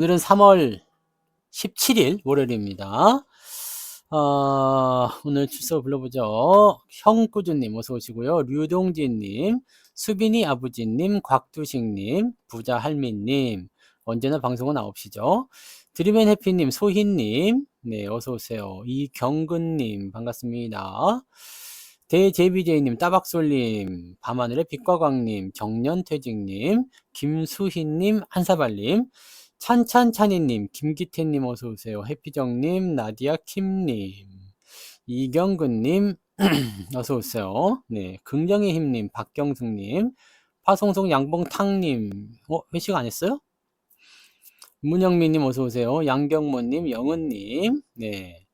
오늘은 3월 17일 월요일입니다. 오늘 출석 불러보죠. 형꾸주님 어서 오시고요. 류동진님, 수빈이 아버지님, 곽두식님, 부자 할미님, 언제나 방송은 9시죠. 드림앤 해피님, 소희님, 네 어서 오세요. 이경근님 반갑습니다. 대제비제이님, 따박솔님, 밤하늘의 빛과광님, 정년퇴직님, 김수희님, 한사발님, 찬찬찬이님, 김기태님 어서오세요. 해피정님, 나디아킴님, 이경근님 어서오세요. 네, 긍정의 힘님, 박경숙님, 파송송 양봉탕님, 회식 안 했어요? 문영민님 어서오세요. 양경모님, 영은님, 네,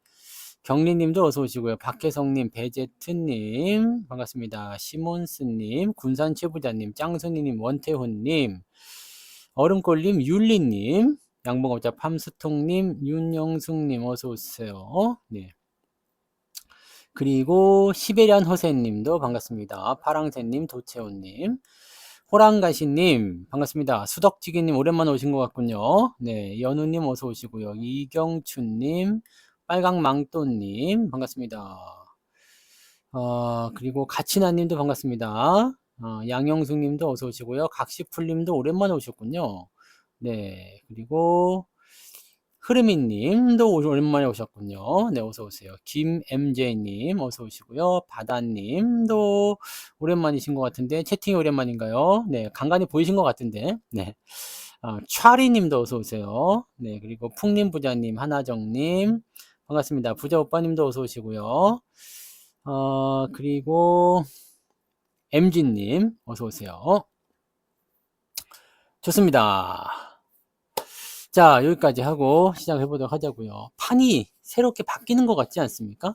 경리님도 어서오시고요. 박혜성님, 배제트님 반갑습니다. 시몬스님, 군산최부자님, 짱순이님, 원태훈님, 얼음골님, 율리님, 양봉업자 팜스통님, 윤영숙님 어서오세요. 네. 그리고 시베리안 허세님도 반갑습니다. 파랑새님, 도채호님, 호랑가시님 반갑습니다. 수덕지기님 오랜만에 오신 것 같군요. 네, 연우님 어서 오시고요. 이경춘님, 빨강망토님 반갑습니다. 그리고 가치나님도 반갑습니다. 양영숙님도 어서 오시고요. 각시풀님도 오랜만에 오셨군요. 네, 그리고 흐르미님도 오랜만에 오셨군요. 네, 어서 오세요. 김MJ님 어서 오시고요. 바다님도 오랜만이신 것 같은데 채팅이 오랜만인가요? 네, 간간히 보이신 것 같은데. 네, 차리님도 어서 오세요. 네, 그리고 풍님 부자님, 하나정님 반갑습니다. 부자 오빠님도 어서 오시고요. 그리고 MG님 어서 오세요. 좋습니다. 자, 여기까지 하고 시작해 보도록 하자고요. 판이 새롭게 바뀌는 것 같지 않습니까?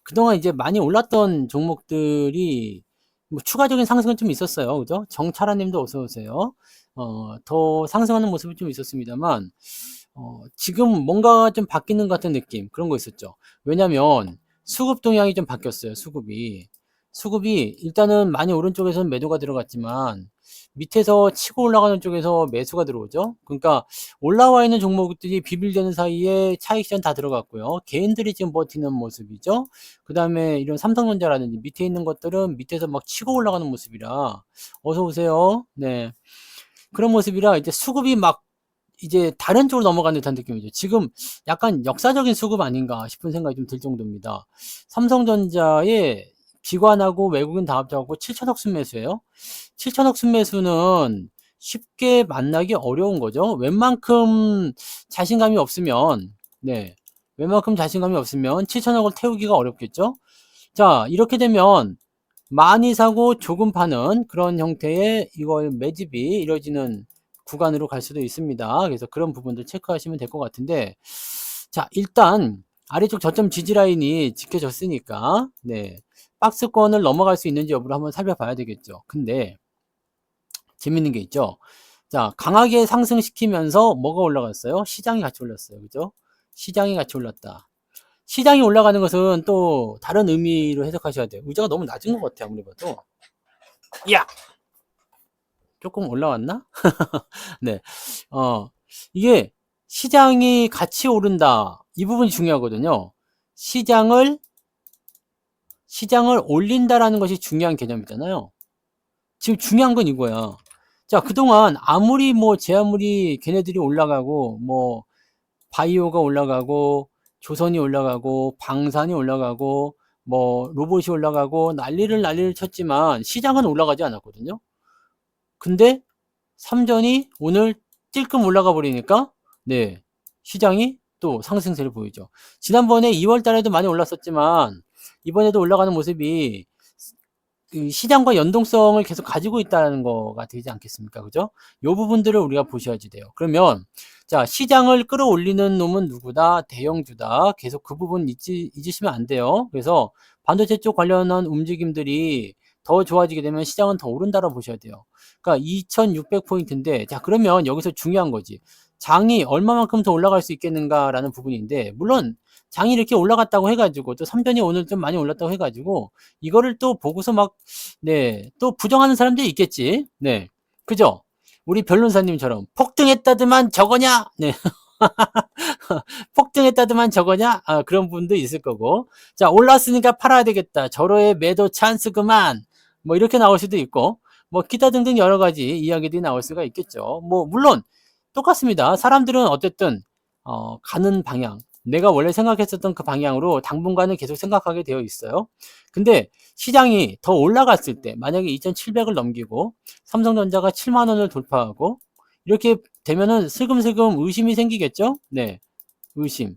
그동안 이제 많이 올랐던 종목들이 뭐 추가적인 상승은 좀 있었어요. 그죠? 정찰아 님도 어서 오세요. 더 상승하는 모습이 좀 있었습니다만, 지금 뭔가 좀 바뀌는 것 같은 느낌, 그런 거 있었죠. 왜냐면, 수급 동향이 좀 바뀌었어요, 수급이. 수급이 일단은 많이 오른쪽에서는 매도가 들어갔지만, 밑에서 치고 올라가는 쪽에서 매수가 들어오죠. 그러니까 올라와 있는 종목들이 비빌되는 사이에 차익 시전 다 들어갔고요. 개인들이 지금 버티는 모습이죠. 그 다음에 이런 삼성전자라든지 밑에 있는 것들은 밑에서 막 치고 올라가는 모습이라 어서 오세요. 네, 그런 모습이라 이제 수급이 막 이제 다른 쪽으로 넘어가는 듯한 느낌이죠. 지금 약간 역사적인 수급 아닌가 싶은 생각이 좀 들 정도입니다. 삼성전자의 기관하고 외국인 다 합쳐갖고 7천억 순매수예요. 7천억 순매수는 쉽게 만나기 어려운 거죠. 웬만큼 자신감이 없으면, 네, 웬만큼 자신감이 없으면 7천억을 태우기가 어렵겠죠. 자, 이렇게 되면 많이 사고 조금 파는 그런 형태의 이걸 매집이 이루어지는 구간으로 갈 수도 있습니다. 그래서 그런 부분들 체크하시면 될 것 같은데, 자, 일단 아래쪽 저점 지지 라인이 지켜졌으니까, 네, 박스권을 넘어갈 수 있는지 여부를 한번 살펴봐야 되겠죠. 근데 재밌는 게 있죠. 자, 강하게 상승시키면서 뭐가 올라갔어요? 시장이 같이 올랐어요. 그죠? 시장이 같이 올랐다. 시장이 올라가는 것은 또 다른 의미로 해석하셔야 돼요. 의자가 너무 낮은 것 같아요. 아무리 봐도. 야! 조금 올라왔나? 네. 어, 이게 시장이 같이 오른다. 이 부분이 중요하거든요. 시장을 올린다라는 것이 중요한 개념이잖아요. 지금 중요한 건 이거야. 자, 그동안 제 아무리 걔네들이 올라가고, 뭐, 바이오가 올라가고, 조선이 올라가고, 방산이 올라가고, 뭐, 로봇이 올라가고, 난리를 쳤지만, 시장은 올라가지 않았거든요. 근데, 삼전이 오늘 찔끔 올라가 버리니까, 네, 시장이 또 상승세를 보이죠. 지난번에 2월 달에도 많이 올랐었지만, 이번에도 올라가는 모습이 그 시장과 연동성을 계속 가지고 있다는 거가 되지 않겠습니까? 그죠? 요 부분들을 우리가 보셔야지 돼요. 그러면, 자, 시장을 끌어올리는 놈은 누구다? 대형주다. 계속 그 부분 잊으시면 안 돼요. 그래서 반도체 쪽 관련한 움직임들이 더 좋아지게 되면 시장은 더 오른다고 보셔야 돼요. 그러니까 2600포인트인데, 자, 그러면 여기서 중요한 거지. 장이 얼마만큼 더 올라갈 수 있겠는가라는 부분인데, 물론 장이 이렇게 올라갔다고 해가지고, 또 삼전이 오늘 좀 많이 올랐다고 해가지고, 이거를 또 보고서 막, 네, 또 부정하는 사람들이 있겠지. 네. 그죠? 우리 변론사님처럼 폭등했다더만 저거냐? 네. 폭등했다더만 저거냐? 아, 그런 분도 있을 거고. 자, 올랐으니까 팔아야 되겠다. 저로의 매도 찬스 그만. 뭐 이렇게 나올 수도 있고, 뭐 기타 등등 여러 가지 이야기들이 나올 수가 있겠죠. 뭐 물론 똑같습니다. 사람들은 어쨌든 가는 방향, 내가 원래 생각했었던 그 방향으로 당분간은 계속 생각하게 되어 있어요. 근데 시장이 더 올라갔을 때, 만약에 2,700을 넘기고 삼성전자가 7만 원을 돌파하고 이렇게 되면은 슬금슬금 의심이 생기겠죠? 네. 의심.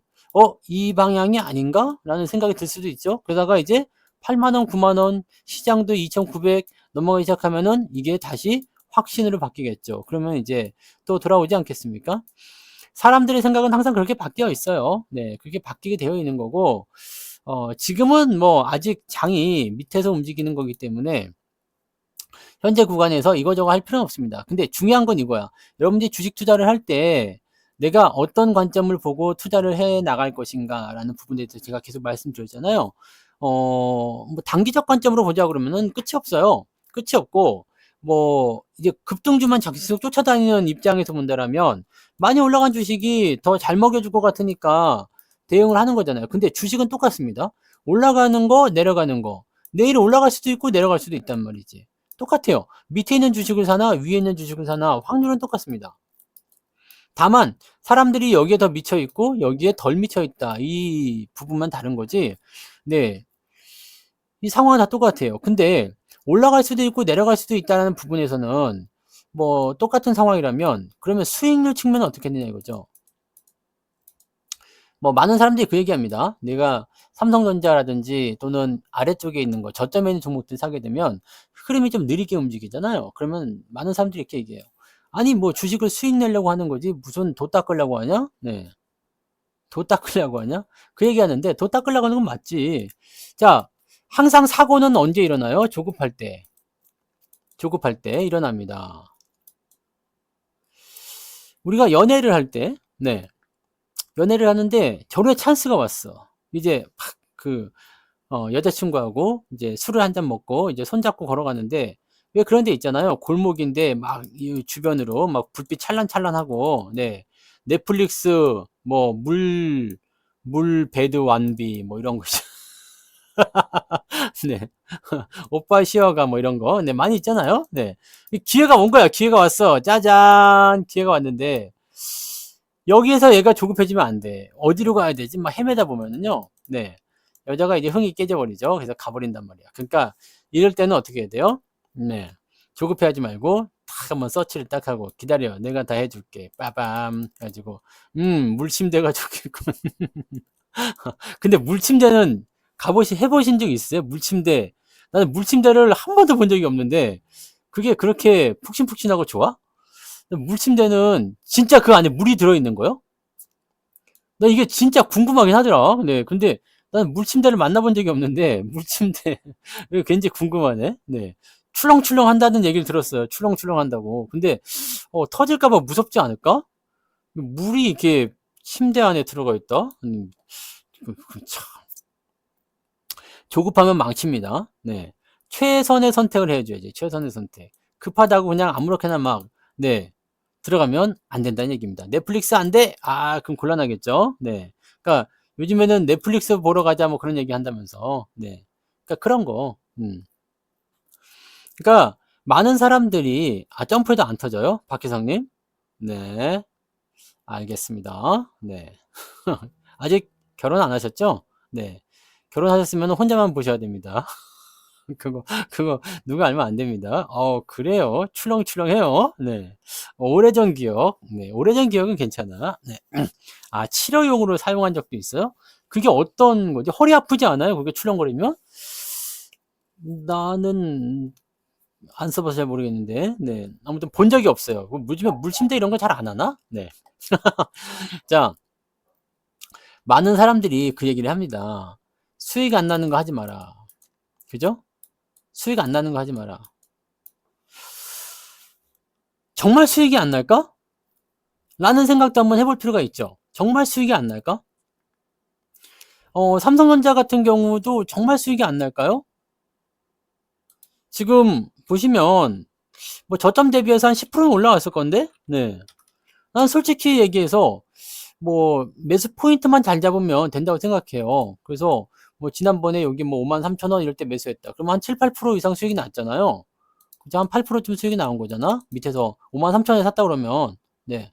이 방향이 아닌가? 라는 생각이 들 수도 있죠. 그러다가 이제 8만 원, 9만 원, 시장도 2,900 넘어가기 시작하면은 이게 다시 확신으로 바뀌겠죠. 그러면 이제 또 돌아오지 않겠습니까? 사람들의 생각은 항상 그렇게 바뀌어 있어요. 네, 그렇게 바뀌게 되어 있는 거고, 지금은 뭐 아직 장이 밑에서 움직이는 거기 때문에 현재 구간에서 이거저거 할 필요는 없습니다. 근데 중요한 건 이거야. 여러분들이 주식 투자를 할 때 내가 어떤 관점을 보고 투자를 해 나갈 것인가 라는 부분에 대해서 제가 계속 말씀드렸잖아요. 뭐 단기적 관점으로 보자 그러면은 끝이 없어요. 끝이 없고, 뭐 이제 급등주만 계속 쫓아다니는 입장에서 본다라면 많이 올라간 주식이 더 잘 먹여줄 것 같으니까 대응을 하는 거잖아요. 근데 주식은 똑같습니다. 올라가는 거, 내려가는 거. 내일 올라갈 수도 있고 내려갈 수도 있단 말이지. 똑같아요. 밑에 있는 주식을 사나 위에 있는 주식을 사나 확률은 똑같습니다. 다만 사람들이 여기에 더 미쳐 있고 여기에 덜 미쳐 있다. 이 부분만 다른 거지. 네. 이 상황은 다 똑같아요. 근데 올라갈 수도 있고 내려갈 수도 있다는 부분에서는 뭐 똑같은 상황이라면 그러면 수익률 측면은 어떻게 되냐 이거죠. 뭐 많은 사람들이 그 얘기합니다. 내가 삼성전자라든지 또는 아래쪽에 있는 거 저점에 있는 종목들 사게 되면 흐름이 좀 느리게 움직이잖아요. 그러면 많은 사람들이 이렇게 얘기해요. 아니 뭐 주식을 수익 내려고 하는 거지 무슨 도 닦으려고 하냐? 네. 도 닦으려고 하냐? 그 얘기하는데 도 닦으려고 하는 건 맞지. 자, 항상 사고는 언제 일어나요? 조급할 때. 조급할 때 일어납니다. 우리가 연애를 할 때, 네. 연애를 하는데 결혼의 찬스가 왔어. 이제 그 여자친구하고 이제 술을 한 잔 먹고 이제 손잡고 걸어가는데 왜 그런 데 있잖아요. 골목인데 막 이 주변으로 막 불빛 찰랑찰랑하고 네. 넷플릭스 뭐 물 배드 완비 뭐 이런 거 네. 오빠 시어가 뭐 이런 거. 네, 많이 있잖아요. 네. 기회가 온 거야. 기회가 왔어. 짜잔. 기회가 왔는데 여기에서 얘가 조급해지면 안 돼. 어디로 가야 되지? 막 헤매다 보면은요. 네. 여자가 이제 흥이 깨져버리죠. 그래서 가버린단 말이야. 그러니까 이럴 때는 어떻게 해야 돼요? 네. 조급해하지 말고 딱 한번 서치를 딱 하고 기다려. 내가 다 해줄게. 빠밤. 해가지고 물침대가 좋겠군. 근데 물침대는 해보신 적 있어요? 물침대. 나는 물침대를 한 번도 본 적이 없는데 그게 그렇게 푹신푹신하고 좋아? 물침대는 진짜 그 안에 물이 들어있는 거요? 나 이게 진짜 궁금하긴 하더라. 네, 근데 나는 물침대를 만나본 적이 없는데 물침대 이거 굉장히 궁금하네. 네, 출렁출렁 한다는 얘기를 들었어요. 출렁출렁 한다고. 근데 터질까봐 무섭지 않을까? 물이 이렇게 침대 안에 들어가 있다. 참 조급하면 망칩니다. 네, 최선의 선택을 해줘야지. 최선의 선택. 급하다고 그냥 아무렇게나 막 네. 들어가면 안 된다는 얘기입니다. 넷플릭스 안 돼? 아, 그럼 곤란하겠죠? 네. 그러니까 요즘에는 넷플릭스 보러 가자 뭐 그런 얘기 한다면서. 네. 그러니까 그런 거. 그러니까 많은 사람들이 점프해도 안 터져요? 박혜성님? 네. 알겠습니다. 네. 아직 결혼 안 하셨죠? 네. 결혼하셨으면 혼자만 보셔야 됩니다. 그거 누가 알면 안 됩니다. 그래요. 출렁출렁해요. 네. 오래전 기억. 네. 오래전 기억은 괜찮아. 네. 아, 치료용으로 사용한 적도 있어요? 그게 어떤 거지? 허리 아프지 않아요? 그게 출렁거리면? 나는 안 써봐서 잘 모르겠는데. 네. 아무튼 본 적이 없어요. 요즘에 물침대 이런 거 잘 안 하나? 네. 자, 많은 사람들이 그 얘기를 합니다. 수익 안 나는 거 하지 마라. 그죠? 수익 안 나는 거 하지 마라. 정말 수익이 안 날까? 라는 생각도 한번 해볼 필요가 있죠. 정말 수익이 안 날까? 삼성전자 같은 경우도 정말 수익이 안 날까요? 지금 보시면 뭐 저점 대비해서 한 10%는 올라왔을 건데, 네. 난 솔직히 얘기해서 뭐 매수 포인트만 잘 잡으면 된다고 생각해요. 그래서 뭐 지난번에 여기 뭐 53,000원 이럴 때 매수했다. 그러면 한 7, 8% 이상 수익이 났잖아요. 그죠? 한 8%쯤 수익이 나온 거잖아. 밑에서 53,000원에 샀다 그러면. 네.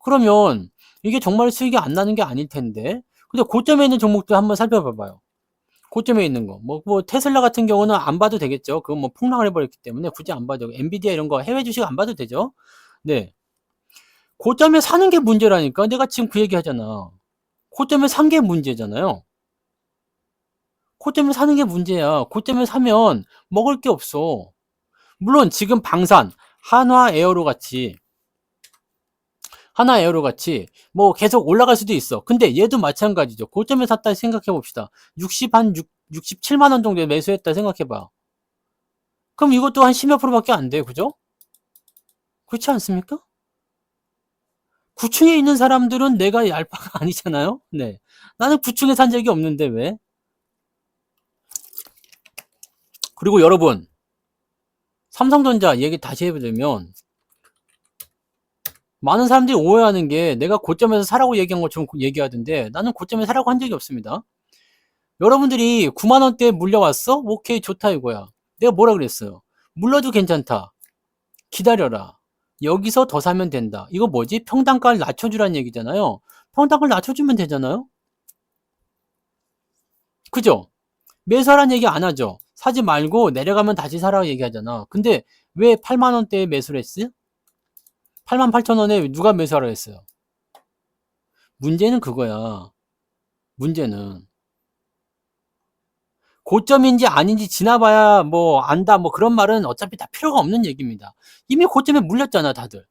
그러면 이게 정말 수익이 안 나는 게 아닐 텐데. 근데 고점에 있는 종목들 한번 살펴봐봐요. 고점에 있는 거. 뭐 테슬라 같은 경우는 안 봐도 되겠죠. 그건 뭐 폭락을 해버렸기 때문에 굳이 안 봐도 되고, 엔비디아 이런 거 해외 주식 안 봐도 되죠. 네. 고점에 사는 게 문제라니까. 내가 지금 그 얘기 하잖아. 고점에 산 게 문제잖아요. 고점에 사는 게 문제야. 고점에 사면 먹을 게 없어. 물론 지금 방산, 한화에어로 같이 뭐 계속 올라갈 수도 있어. 근데 얘도 마찬가지죠. 고점에 샀다 생각해 봅시다. 67만 원 정도에 매수했다 생각해 봐. 그럼 이것도 한 10몇 프로밖에 안 돼. 그죠? 그렇지 않습니까? 9층에 있는 사람들은 내가 알바가 아니잖아요. 네. 나는 9층에 산 적이 없는데 왜? 그리고 여러분, 삼성전자 얘기 다시 해보자면, 많은 사람들이 오해하는 게 내가 고점에서 사라고 얘기한 것처럼 얘기하던데, 나는 고점에 사라고 한 적이 없습니다. 여러분들이 9만원대에 물려왔어? 오케이, 좋다 이거야. 내가 뭐라 그랬어요? 물려도 괜찮다. 기다려라. 여기서 더 사면 된다. 이거 뭐지? 평단가를 낮춰주라는 얘기잖아요. 평단가를 낮춰주면 되잖아요. 그죠? 매수하라는 얘기 안 하죠. 사지 말고 내려가면 다시 사라고 얘기하잖아. 근데 왜 8만원대에 매수를 했어요? 88,000원에 누가 매수하라고 했어요? 문제는 그거야. 문제는 고점인지 아닌지 지나봐야 뭐 안다 뭐 그런 말은 어차피 다 필요가 없는 얘기입니다. 이미 고점에 물렸잖아 다들.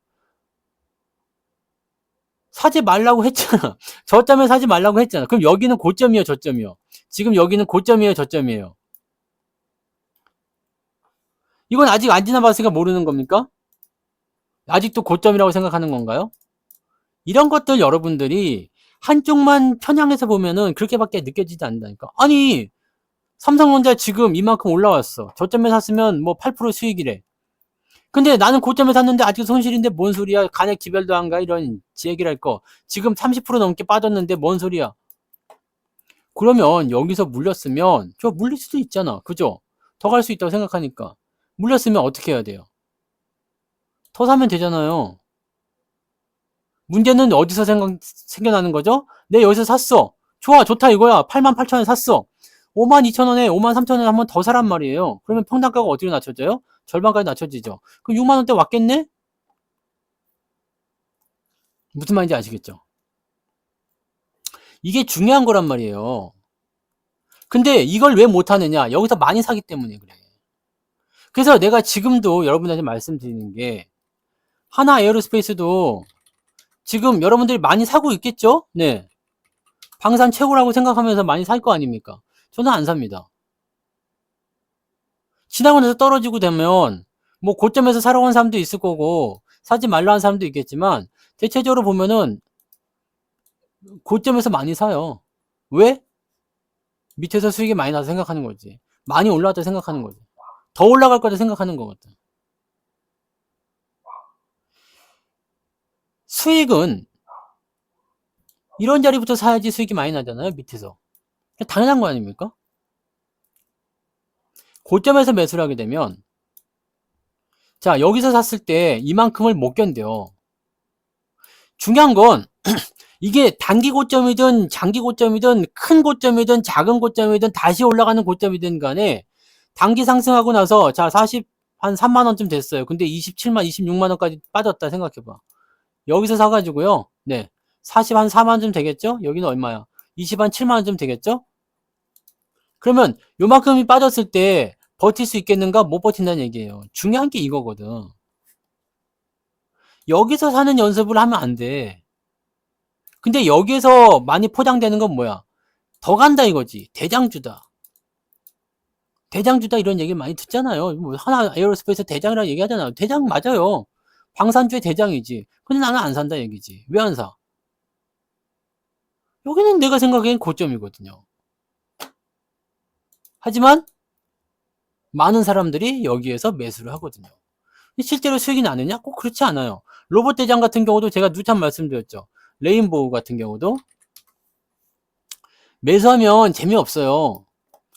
사지 말라고 했잖아. 저점에 사지 말라고 했잖아. 그럼 여기는 고점이에요, 저점이요? 지금 여기는 고점이에요, 저점이에요? 이건 아직 안 지나봤으니까 모르는 겁니까? 아직도 고점이라고 생각하는 건가요? 이런 것들 여러분들이 한쪽만 편향해서 보면은 그렇게밖에 느껴지지 않는다니까. 아니, 삼성전자 지금 이만큼 올라왔어. 저점에 샀으면 뭐 8% 수익이래. 근데 나는 고점에 샀는데 아직 손실인데 뭔 소리야? 간에 기별도 안 가? 이런 지 얘기를 할 거. 지금 30% 넘게 빠졌는데 뭔 소리야? 그러면 여기서 물렸으면 저 물릴 수도 있잖아. 그죠? 더 갈 수 있다고 생각하니까. 물렸으면 어떻게 해야 돼요? 더 사면 되잖아요. 문제는 어디서 생겨나는 거죠? 내 여기서 샀어. 좋아, 좋다 이거야. 88,000원에 샀어. 52,000원에, 53,000원에 한 번 더 사란 말이에요. 그러면 평단가가 어디로 낮춰져요? 절반까지 낮춰지죠. 그럼 6만원대 왔겠네? 무슨 말인지 아시겠죠? 이게 중요한 거란 말이에요. 근데 이걸 왜 못하느냐? 여기서 많이 사기 때문에 그래. 그래서 내가 지금도 여러분들한테 말씀드리는 게, 하나 에어로스페이스도 지금 여러분들이 많이 사고 있겠죠? 네. 방산 최고라고 생각하면서 많이 살 거 아닙니까? 저는 안 삽니다. 지나고 나서 떨어지고 되면 뭐 고점에서 사러 온 사람도 있을 거고 사지 말라 는 사람도 있겠지만 대체적으로 보면은 고점에서 많이 사요. 왜? 밑에서 수익이 많이 나서 생각하는 거지. 많이 올라왔다 생각하는 거지. 더 올라갈 거다 생각하는 거거든. 수익은 이런 자리부터 사야지 수익이 많이 나잖아요. 밑에서. 당연한 거 아닙니까? 고점에서 매수를 하게 되면 자 여기서 샀을 때 이만큼을 못 견뎌. 중요한 건 이게 단기 고점이든 장기 고점이든 큰 고점이든 작은 고점이든 다시 올라가는 고점이든 간에 단기 상승하고 나서 자 40, 한 3만원쯤 됐어요. 근데 27만, 26만원까지 빠졌다 생각해봐. 여기서 사가지고요. 네. 40, 한 4만원쯤 되겠죠? 여기는 얼마야? 20, 한 7만원쯤 되겠죠? 그러면 요만큼이 빠졌을 때 버틸 수 있겠는가? 못 버틴다는 얘기예요. 중요한 게 이거거든. 여기서 사는 연습을 하면 안 돼. 근데 여기에서 많이 포장되는 건 뭐야? 더 간다 이거지. 대장주다. 대장주다 이런 얘기 많이 듣잖아요. 뭐 하나 에어로스페이스 대장이라고 얘기하잖아요. 대장 맞아요. 방산주의 대장이지. 근데 나는 안 산다 얘기지. 왜 안 사? 여기는 내가 생각엔 고점이거든요. 하지만 많은 사람들이 여기에서 매수를 하거든요. 실제로 수익이 나느냐? 꼭 그렇지 않아요. 로봇 대장 같은 경우도 제가 누차 말씀드렸죠. 레인보우 같은 경우도 매수하면 재미없어요.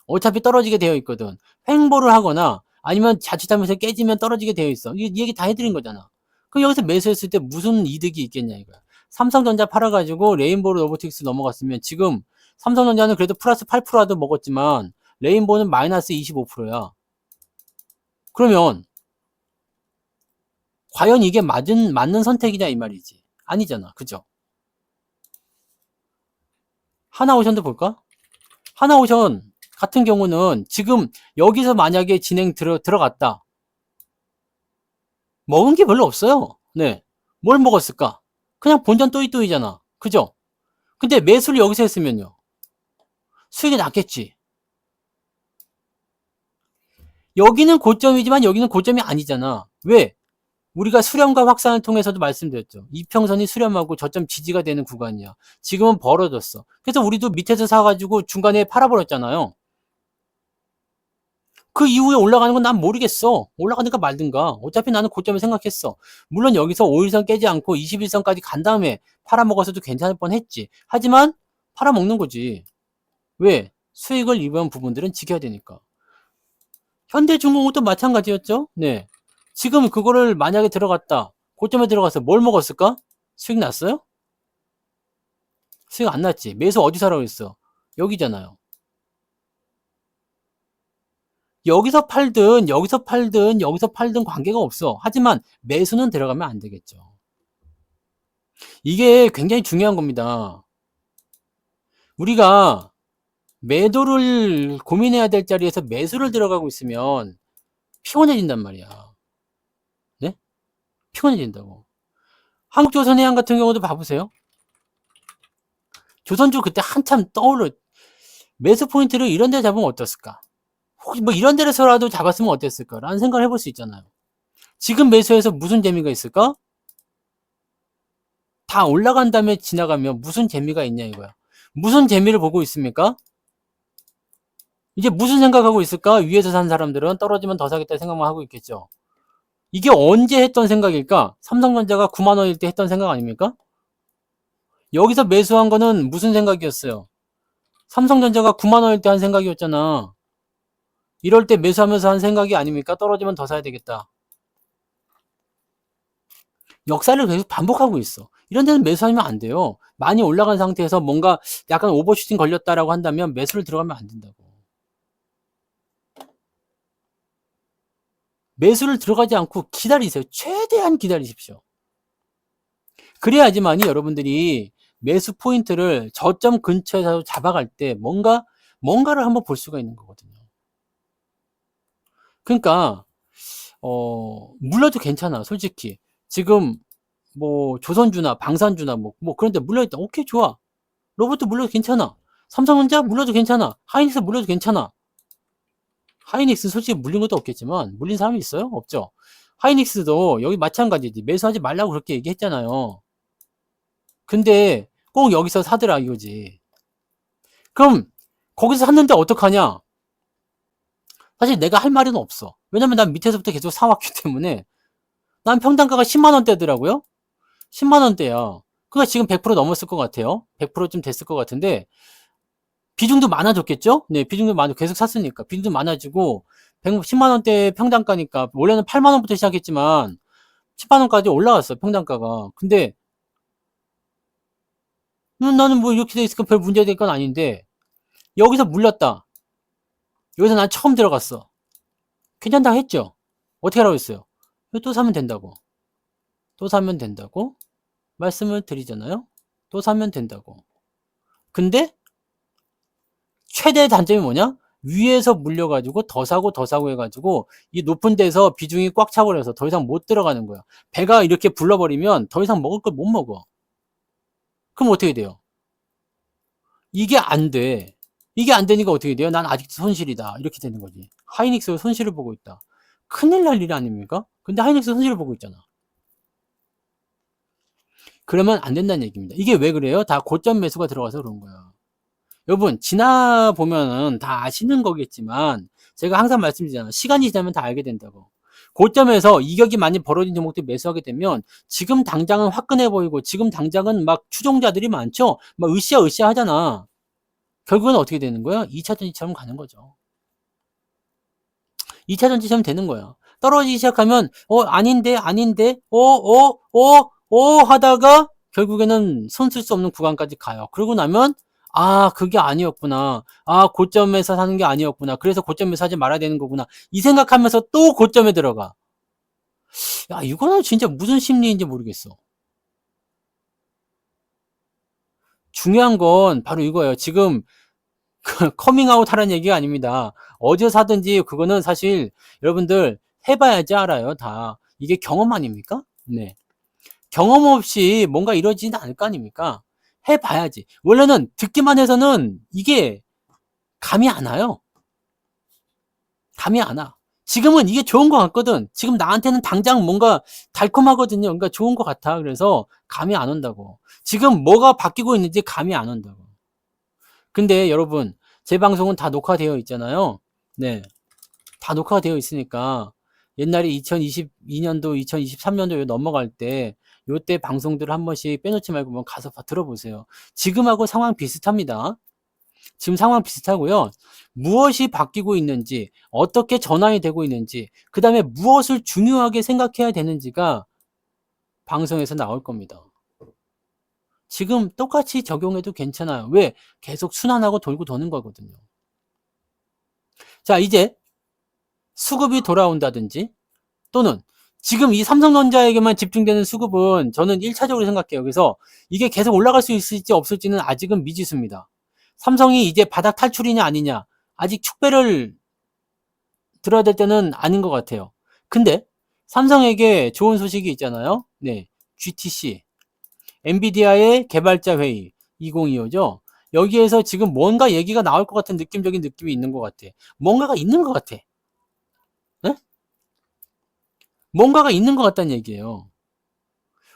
어차피 떨어지게 되어 있거든. 횡보를 하거나 아니면 자칫하면서 깨지면 떨어지게 되어 있어. 이 얘기 다 해드린 거잖아. 그럼 여기서 매수했을 때 무슨 이득이 있겠냐 이거야. 삼성전자 팔아가지고 레인보우 로보틱스 넘어갔으면 지금 삼성전자는 그래도 플러스 8%라도 먹었지만 레인보우는 마이너스 25%야. 그러면 과연 이게 맞는 선택이냐 이 말이지. 아니잖아. 그죠? 하나오션도 볼까? 하나오션 같은 경우는 지금 여기서 만약에 들어갔다. 먹은 게 별로 없어요. 네. 뭘 먹었을까? 그냥 본전 또이또이잖아. 그죠? 근데 매수를 여기서 했으면요. 수익이 났겠지. 여기는 고점이지만 여기는 고점이 아니잖아. 왜? 우리가 수렴과 확산을 통해서도 말씀드렸죠. 이평선이 수렴하고 저점 지지가 되는 구간이야. 지금은 벌어졌어. 그래서 우리도 밑에서 사가지고 중간에 팔아버렸잖아요. 그 이후에 올라가는 건 난 모르겠어. 올라가든가 말든가. 어차피 나는 고점을 생각했어. 물론 여기서 5일선 깨지 않고 21선까지 간 다음에 팔아먹어서도 괜찮을 뻔했지. 하지만 팔아먹는 거지. 왜? 수익을 입은 부분들은 지켜야 되니까. 현대중공업도 마찬가지였죠. 네. 지금 그거를 만약에 들어갔다. 고점에 들어가서 뭘 먹었을까? 수익 났어요? 수익 안 났지. 매수 어디서 하라고 했어? 여기잖아요. 여기서 팔든 관계가 없어. 하지만 매수는 들어가면 안 되겠죠. 이게 굉장히 중요한 겁니다. 우리가 매도를 고민해야 될 자리에서 매수를 들어가고 있으면 피곤해진단 말이야. 네? 피곤해진다고. 한국조선해양 같은 경우도 봐보세요. 조선주 그때 한참 떠오르 매수 포인트를 이런 데 잡으면 어떻을까? 혹시 뭐 이런 데서라도 잡았으면 어땠을까? 라는 생각을 해볼 수 있잖아요. 지금 매수해서 무슨 재미가 있을까? 다 올라간 다음에 지나가면 무슨 재미가 있냐 이거야. 무슨 재미를 보고 있습니까? 이제 무슨 생각하고 있을까? 위에서 산 사람들은 떨어지면 더 사겠다 생각만 하고 있겠죠. 이게 언제 했던 생각일까? 삼성전자가 9만 원일 때 했던 생각 아닙니까? 여기서 매수한 거는 무슨 생각이었어요? 삼성전자가 9만 원일 때 한 생각이었잖아. 이럴 때 매수하면서 한 생각이 아닙니까? 떨어지면 더 사야 되겠다. 역사를 계속 반복하고 있어. 이런 데는 매수하면 안 돼요. 많이 올라간 상태에서 뭔가 약간 오버슈팅 걸렸다라고 한다면 매수를 들어가면 안 된다고. 매수를 들어가지 않고 기다리세요. 최대한 기다리십시오. 그래야지만이 여러분들이 매수 포인트를 저점 근처에서 잡아갈 때 뭔가를 한번 볼 수가 있는 거거든요. 그러니까 물러도 괜찮아. 솔직히 지금 뭐 조선주나 방산주나 뭐 그런데 물려있다. 오케이 좋아. 로봇도 물려도 괜찮아. 삼성전자 물려도 괜찮아. 하이닉스 물려도 괜찮아. 하이닉스 솔직히 물린 것도 없겠지만 물린 사람이 있어요? 없죠. 하이닉스도 여기 마찬가지지. 매수하지 말라고 그렇게 얘기했잖아요. 근데 꼭 여기서 사더라 이거지. 그럼 거기서 샀는데 어떡하냐? 사실 내가 할 말은 없어. 왜냐면 난 밑에서부터 계속 사왔기 때문에 난 평단가가 10만원대더라고요. 10만원대야. 그거 지금 100% 넘었을 것 같아요. 100%쯤 됐을 것 같은데 비중도 많아졌겠죠? 네, 비중도 계속 샀으니까 비중도 많아지고 10만원대 평단가니까 원래는 8만원부터 시작했지만 10만원까지 올라왔어 평단가가. 근데 나는 뭐 이렇게 돼 있으니까 별 문제될 건 아닌데 여기서 물렸다. 여기서 난 처음 들어갔어. 괜찮다 했죠? 어떻게 하라고 했어요? 또 사면 된다고. 또 사면 된다고 말씀을 드리잖아요. 또 사면 된다고. 근데 최대 단점이 뭐냐? 위에서 물려가지고 더 사고 해가지고 이 높은 데서 비중이 꽉 차버려서 더 이상 못 들어가는 거야. 배가 이렇게 불러버리면 더 이상 먹을 걸 못 먹어. 그럼 어떻게 돼요? 이게 안 돼. 이게 안 되니까 어떻게 돼요? 난 아직도 손실이다. 이렇게 되는 거지. 하이닉스 손실을 보고 있다. 큰일 날 일 아닙니까? 근데 하이닉스 손실을 보고 있잖아. 그러면 안 된다는 얘기입니다. 이게 왜 그래요? 다 고점 매수가 들어가서 그런 거야. 여러분 지나 보면은 다 아시는 거겠지만 제가 항상 말씀드리잖아요. 시간이 지나면 다 알게 된다고. 고점에서 이격이 많이 벌어진 종목들 매수하게 되면 지금 당장은 화끈해 보이고 지금 당장은 막 추종자들이 많죠. 막 으쌰으쌰 하잖아. 결국은 어떻게 되는 거야? 2차 전지처럼 가는 거죠. 2차 전지처럼 되는 거야. 떨어지기 시작하면 아닌데 하다가 결국에는 손 쓸 수 없는 구간까지 가요. 그러고 나면 그게 아니었구나. 고점에서 사는 게 아니었구나. 그래서 고점에서 사지 말아야 되는 거구나. 이 생각하면서 또 고점에 들어가. 야, 이거는 진짜 무슨 심리인지 모르겠어. 중요한 건 바로 이거예요. 지금 커밍아웃 하라는 얘기가 아닙니다. 어디 사든지 그거는 사실 여러분들 해봐야지 알아요. 다. 이게 경험 아닙니까? 네. 경험 없이 뭔가 이루어지지 않을 거 아닙니까? 해봐야지. 원래는 듣기만 해서는 이게 감이 안 와요. 감이 안 와. 지금은 이게 좋은 것 같거든. 지금 나한테는 당장 뭔가 달콤하거든요. 그러니까 좋은 것 같아. 그래서 감이 안 온다고. 지금 뭐가 바뀌고 있는지 감이 안 온다고. 근데 여러분, 제 방송은 다 녹화되어 있잖아요. 네. 다 녹화가 되어 있으니까 옛날에 2022년도, 2023년도 넘어갈 때 요때 방송들을 한 번씩 빼놓지 말고 가서 들어보세요. 지금하고 상황 비슷합니다. 지금 상황 비슷하고요. 무엇이 바뀌고 있는지, 어떻게 전환이 되고 있는지, 그 다음에 무엇을 중요하게 생각해야 되는지가 방송에서 나올 겁니다. 지금 똑같이 적용해도 괜찮아요. 왜? 계속 순환하고 돌고 도는 거거든요. 자, 이제 수급이 돌아온다든지 또는 지금 이 삼성전자에게만 집중되는 수급은 저는 1차적으로 생각해요. 그래서 이게 계속 올라갈 수 있을지 없을지는 아직은 미지수입니다. 삼성이 이제 바닥 탈출이냐 아니냐 아직 축배를 들어야 될 때는 아닌 것 같아요. 근데 삼성에게 좋은 소식이 있잖아요. 네, GTC, 엔비디아의 개발자 회의 2025죠. 여기에서 지금 뭔가 얘기가 나올 것 같은 느낌적인 느낌이 있는 것 같아. 뭔가가 있는 것 같아. 네? 뭔가가 있는 것 같다는 얘기예요.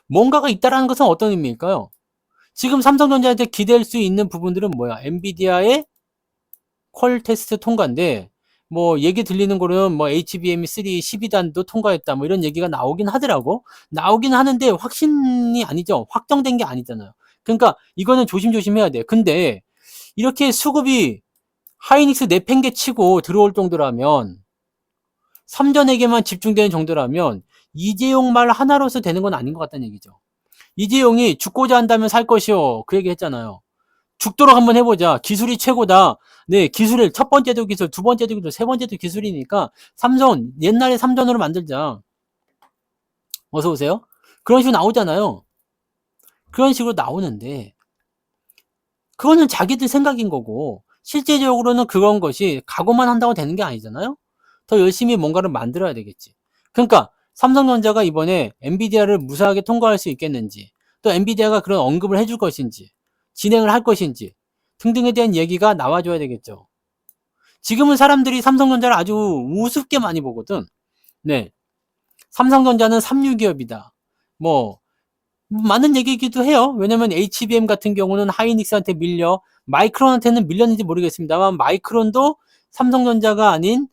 뭔가가 있다라는 것은 어떤 의미일까요? 지금 삼성전자한테 기댈 수 있는 부분들은 뭐야? 엔비디아의 퀄 테스트 통과인데 뭐 얘기 들리는 거는 뭐 HBM3 12단도 통과했다 뭐 이런 얘기가 나오긴 하더라고. 나오긴 하는데 확신이 아니죠. 확정된 게 아니잖아요. 그러니까 이거는 조심조심 해야 돼. 근데 이렇게 수급이 하이닉스 내팽개 치고 들어올 정도라면 삼전에게만 집중되는 정도라면 이재용 말 하나로서 되는 건 아닌 것 같다는 얘기죠. 이재용이 죽고자 한다면 살 것이요. 그 얘기 했잖아요. 죽도록 한번 해보자. 기술이 최고다. 네, 기술을 첫 번째도 기술, 두 번째도 기술, 세 번째도 기술이니까 삼성, 옛날에 삼전으로 만들자. 어서 오세요. 그런 식으로 나오잖아요. 그런 식으로 나오는데 그거는 자기들 생각인 거고 실제적으로는 그런 것이 각오만 한다고 되는 게 아니잖아요. 더 열심히 뭔가를 만들어야 되겠지. 그러니까 삼성전자가 이번에 엔비디아를 무사하게 통과할 수 있겠는지 또 엔비디아가 그런 언급을 해줄 것인지 진행을 할 것인지 등등에 대한 얘기가 나와줘야 되겠죠. 지금은 사람들이 삼성전자를 아주 우습게 많이 보거든. 네, 삼성전자는 삼류기업이다. 뭐 맞는 얘기이기도 해요. 왜냐면 HBM 같은 경우는 하이닉스한테 밀려 마이크론한테는 밀렸는지 모르겠습니다만 마이크론도 삼성전자가 아닌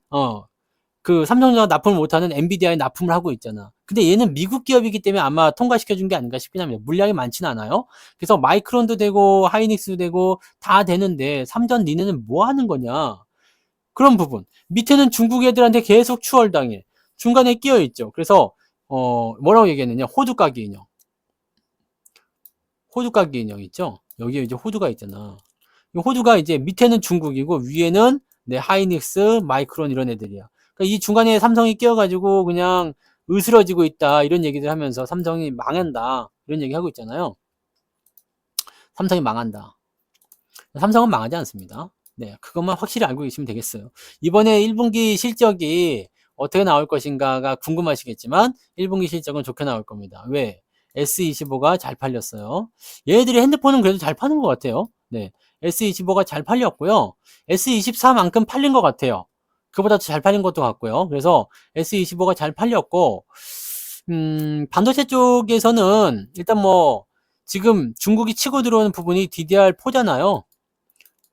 그 삼성전자가 납품을 못하는 엔비디아에 납품을 하고 있잖아. 근데 얘는 미국 기업이기 때문에 아마 통과시켜준 게 아닌가 싶긴 합니다. 물량이 많지는 않아요. 그래서 마이크론도 되고 하이닉스도 되고 다 되는데 삼전 니네는 뭐 하는 거냐. 그런 부분. 밑에는 중국 애들한테 계속 추월당해. 중간에 끼어 있죠. 그래서 뭐라고 얘기했느냐. 호두까기 인형. 호두까기 인형 있죠. 여기에 이제 호두가 있잖아. 이 호두가 이제 밑에는 중국이고 위에는 네, 하이닉스, 마이크론 이런 애들이야. 그러니까 이 중간에 삼성이 끼어가지고 그냥 으스러지고 있다 이런 얘기들 하면서 삼성이 망한다 이런 얘기 하고 있잖아요. 삼성이 망한다. 삼성은 망하지 않습니다. 네, 그것만 확실히 알고 계시면 되겠어요. 이번에 1분기 실적이 어떻게 나올 것인가가 궁금하시겠지만 1분기 실적은 좋게 나올 겁니다. 왜? S25가 잘 팔렸어요. 얘네들이 핸드폰은 그래도 잘 파는 것 같아요. 네, S25가 잘 팔렸고요. S24만큼 팔린 것 같아요. 그보다 더 잘 팔린 것도 같고요. 그래서 S25가 잘 팔렸고 반도체 쪽에서는 일단 뭐 지금 중국이 치고 들어오는 부분이 DDR4잖아요.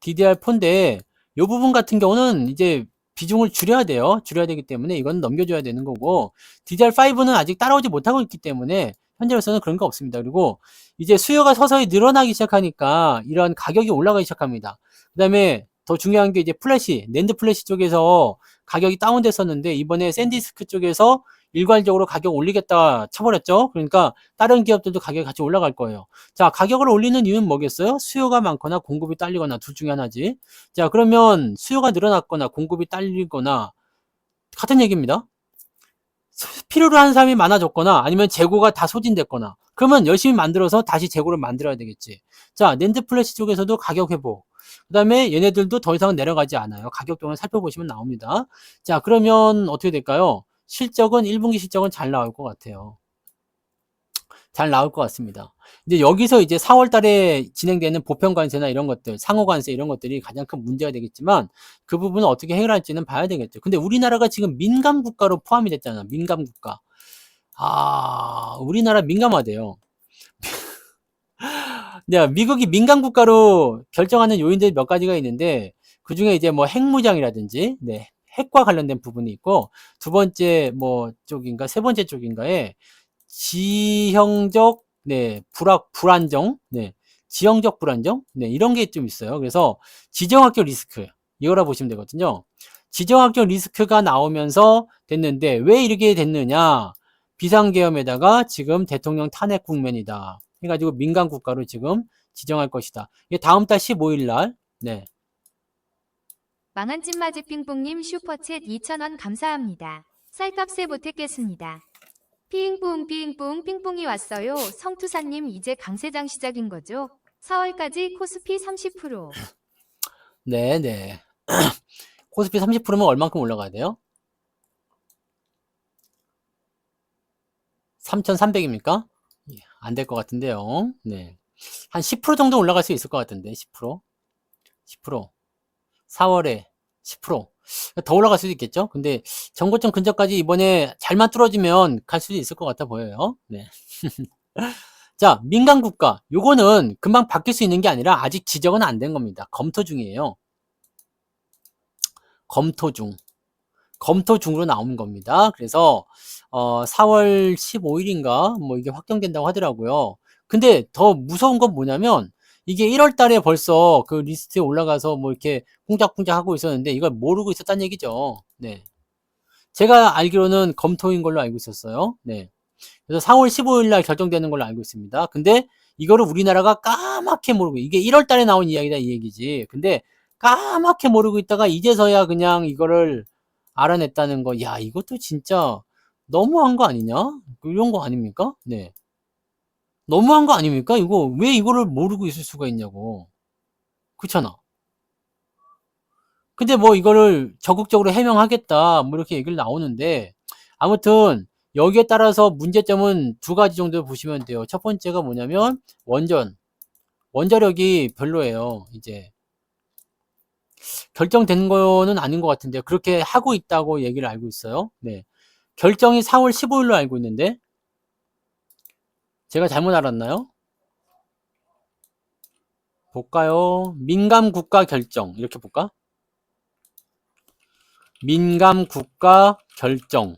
DDR4인데 이 부분 같은 경우는 이제 비중을 줄여야 돼요. 줄여야 되기 때문에 이건 넘겨줘야 되는 거고, DDR5는 아직 따라오지 못하고 있기 때문에 현재로서는 그런 거 없습니다. 그리고 이제 수요가 서서히 늘어나기 시작하니까 이런 가격이 올라가기 시작합니다. 그 다음에 더 중요한 게 이제 플래시, 낸드 플래시 쪽에서 가격이 다운됐었는데 이번에 샌디스크 쪽에서 일괄적으로 가격 올리겠다 쳐버렸죠. 그러니까 다른 기업들도 가격이 같이 올라갈 거예요. 자, 가격을 올리는 이유는 뭐겠어요? 수요가 많거나 공급이 딸리거나 둘 중에 하나지. 자, 그러면 수요가 늘어났거나 공급이 딸리거나 같은 얘기입니다. 필요로 하는 사람이 많아졌거나 아니면 재고가 다 소진됐거나 그러면 열심히 만들어서 다시 재고를 만들어야 되겠지. 자, 낸드 플래시 쪽에서도 가격 회복. 그 다음에 얘네들도 더 이상 내려가지 않아요. 가격 동안 살펴보시면 나옵니다. 자, 그러면 어떻게 될까요? 실적은 1분기 실적은 잘 나올 것 같아요. 잘 나올 것 같습니다. 이제 여기서 이제 4월 달에 진행되는 보편 관세나 이런 것들, 상호 관세 이런 것들이 가장 큰 문제가 되겠지만 그 부분을 어떻게 해결할지는 봐야 되겠죠. 근데 우리나라가 지금 민감 국가로 포함이 됐잖아. 민감 국가. 아, 우리나라 민감하대요. 네, 미국이 민감 국가로 결정하는 요인들이 몇 가지가 있는데 그 중에 이제 뭐 핵무장이라든지 네, 핵과 관련된 부분이 있고 두 번째 뭐 쪽인가 세 번째 쪽인가에 지형적 네, 불안정, 네, 지형적 불안정, 네, 이런 게 좀 있어요. 그래서 지정학적 리스크, 이거라 보시면 되거든요. 지정학적 리스크가 나오면서 됐는데, 왜 이렇게 됐느냐? 비상계엄에다가 지금 대통령 탄핵 국면이다. 해가지고 민간 국가로 지금 지정할 것이다. 이게 다음 달 15일 날, 네. 망한 찐마지 핑퐁님 슈퍼챗 2,000원 감사합니다. 쌀값에 못했겠습니다. 핑퐁 핑퐁이 왔어요. 성투사님 이제 강세장 시작인 거죠? 4월까지 코스피 30%. 네. 코스피 30%면 얼만큼 올라가야 돼요? 3,300입니까? 안 될 것 같은데요. 네. 한 10% 정도 올라갈 수 있을 것 같은데, 10%. 10%. 4월에 10%. 더 올라갈 수도 있겠죠? 근데 정고점 근처까지 이번에 잘만 뚫어지면 갈 수도 있을 것 같아 보여요. 네. 자, 민간 국가. 요거는 금방 바뀔 수 있는 게 아니라 아직 지정은 안 된 겁니다. 검토 중이에요. 검토 중으로 나오는 겁니다. 그래서 4월 15일인가 뭐 이게 확정된다고 하더라고요. 근데 더 무서운 건 뭐냐면 이게 1월 달에 벌써 그 리스트에 올라가서 뭐 이렇게 쿵짝쿵짝 하고 있었는데 이걸 모르고 있었다는 얘기죠. 네. 제가 알기로는 검토인 걸로 알고 있었어요. 네. 그래서 4월 15일 날 결정되는 걸로 알고 있습니다. 근데 이거를 우리나라가 까맣게 모르고 이게 1월 달에 나온 이야기다 이 얘기지. 근데 까맣게 모르고 있다가 이제서야 그냥 이거를 알아냈다는 거. 야, 이것도 진짜 너무한 거 아니냐? 이런 거 아닙니까? 네. 너무한 거 아닙니까? 이거 왜 이거를 모르고 있을 수가 있냐고. 그렇잖아. 근데 뭐 이거를 적극적으로 해명하겠다 뭐 이렇게 얘기를 나오는데 아무튼 여기에 따라서 문제점은 두 가지 정도 보시면 돼요. 첫 번째가 뭐냐면 원자력이 별로예요. 이제 결정된 거는 아닌 것 같은데 그렇게 하고 있다고 얘기를 알고 있어요. 네. 결정이 4월 15일로 알고 있는데 제가 잘못 알았나요? 볼까요? 민감 국가 결정 이렇게 볼까? 민감 국가 결정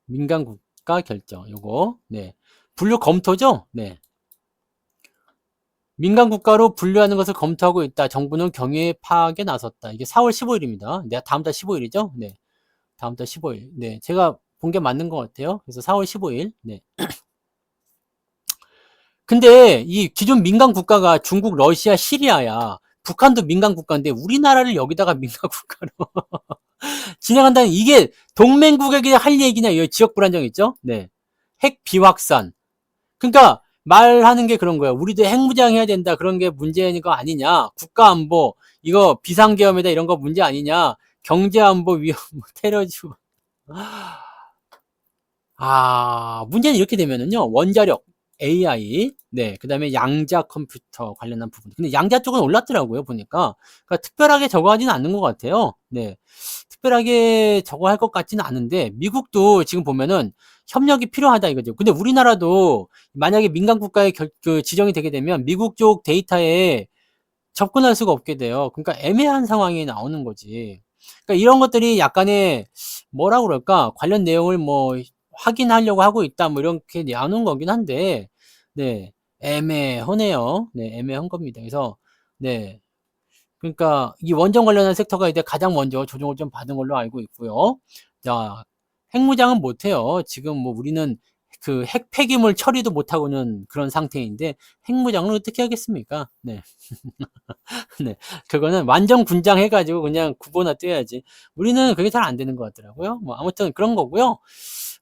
민간 국가 결정 요거 네 분류 검토죠. 네 민간 국가로 분류하는 것을 검토하고 있다. 정부는 경위의 파악에 나섰다. 이게 4월 15일입니다. 네 다음 달 15일이죠. 네 다음 달 15일. 네 제가 본 게 맞는 것 같아요. 그래서 4월 15일. 네 근데 이 기존 민간 국가가 중국, 러시아, 시리아야. 북한도 민간 국가인데 우리나라를 여기다가 민간 국가로 진행한다는 이게 동맹국에게 할 얘기냐? 이 지역 불안정 있죠? 네. 핵 비확산. 그러니까 말하는 게 그런 거야. 우리도 핵무장해야 된다. 그런 게 문제인 거 아니냐? 국가안보 이거 비상계엄이다 이런 거 문제 아니냐? 경제안보 위험 테러지구. 문제는 이렇게 되면은요. 원자력, AI, 네, 그 다음에 양자 컴퓨터 관련한 부분. 근데 양자 쪽은 올랐더라고요, 보니까. 그러니까 특별하게 저거 하지는 않는 것 같아요. 네. 특별하게 저거 할 것 같지는 않은데, 미국도 지금 보면은 협력이 필요하다 이거죠. 근데 우리나라도 만약에 민간 국가에 지정이 되게 되면 미국 쪽 데이터에 접근할 수가 없게 돼요. 그러니까 애매한 상황이 나오는 거지. 그러니까 이런 것들이 약간의 뭐라 그럴까? 관련 내용을 뭐 확인하려고 하고 있다 뭐 이렇게 나눈 거긴 한데 네. 애매하네요. 네, 애매한 겁니다. 그래서 네. 그러니까 이 원전 관련한 섹터가 이제 가장 먼저 조정을 좀 받은 걸로 알고 있고요. 자, 핵무장은 못해요. 지금 뭐 우리는 그 핵 폐기물 처리도 못하고는 그런 상태인데 핵무장을 어떻게 하겠습니까? 네. 네. 그거는 완전 군장해가지고 그냥 구보나 뛰어야지. 우리는 그게 잘 안 되는 것 같더라고요. 뭐 아무튼 그런 거고요.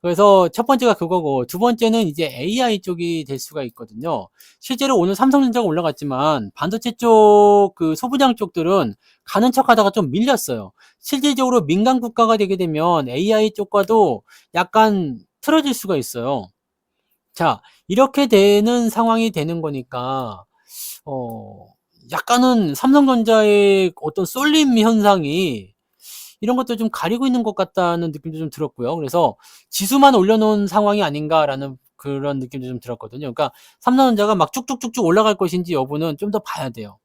그래서 첫 번째가 그거고 두 번째는 이제 AI 쪽이 될 수가 있거든요. 실제로 오늘 삼성전자가 올라갔지만 반도체 쪽 그 소부장 쪽들은 가는 척 하다가 좀 밀렸어요. 실질적으로 민간 국가가 되게 되면 AI 쪽과도 약간 틀어질 수가 있어요. 자, 이렇게 되는 상황이 되는 거니까 어, 약간은 삼성전자의 어떤 쏠림 현상이 이런 것도 좀 가리고 있는 것 같다는 느낌도 좀 들었고요. 그래서 지수만 올려놓은 상황이 아닌가라는 그런 느낌도 좀 들었거든요. 그러니까 삼성전자가 막 쭉쭉쭉쭉 올라갈 것인지 여부는 좀 더 봐야 돼요.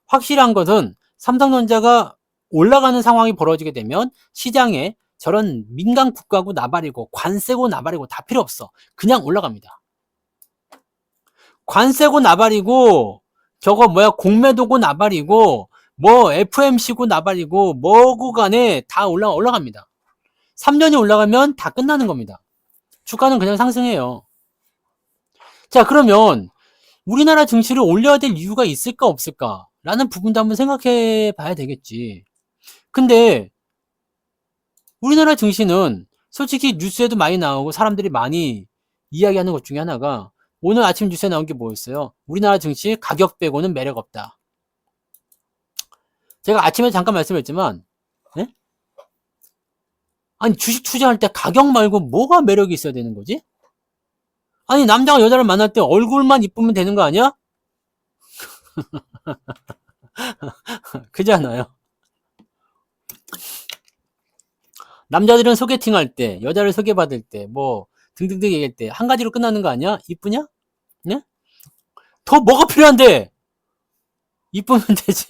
확실한 것은 삼성전자가 올라가는 상황이 벌어지게 되면 시장에 저런 민간 국가고 나발이고 관세고 나발이고 다 필요 없어. 그냥 올라갑니다. 관세고 나발이고 저거 뭐야 공매도고 나발이고 뭐 FMC고 나발이고 뭐고 간에 다 올라갑니다. 3년이 올라가면 다 끝나는 겁니다. 주가는 그냥 상승해요. 자, 그러면 우리나라 증시를 올려야 될 이유가 있을까 없을까 라는 부분도 한번 생각해 봐야 되겠지. 근데 우리나라 증시는 솔직히 뉴스에도 많이 나오고 사람들이 많이 이야기하는 것 중에 하나가 오늘 아침 뉴스에 나온 게 뭐였어요? 우리나라 증시 가격 빼고는 매력 없다. 제가 아침에 잠깐 말씀했지만 예? 아니 주식 투자할 때 가격 말고 뭐가 매력이 있어야 되는 거지? 아니 남자가 여자를 만날 때 얼굴만 이쁘면 되는 거 아니야? 그잖아요. 남자들은 소개팅할 때 여자를 소개받을 때 뭐 등등등 얘기할 때 한 가지로 끝나는 거 아니야? 이쁘냐? 네? 더 뭐가 필요한데? 이쁘면 되지.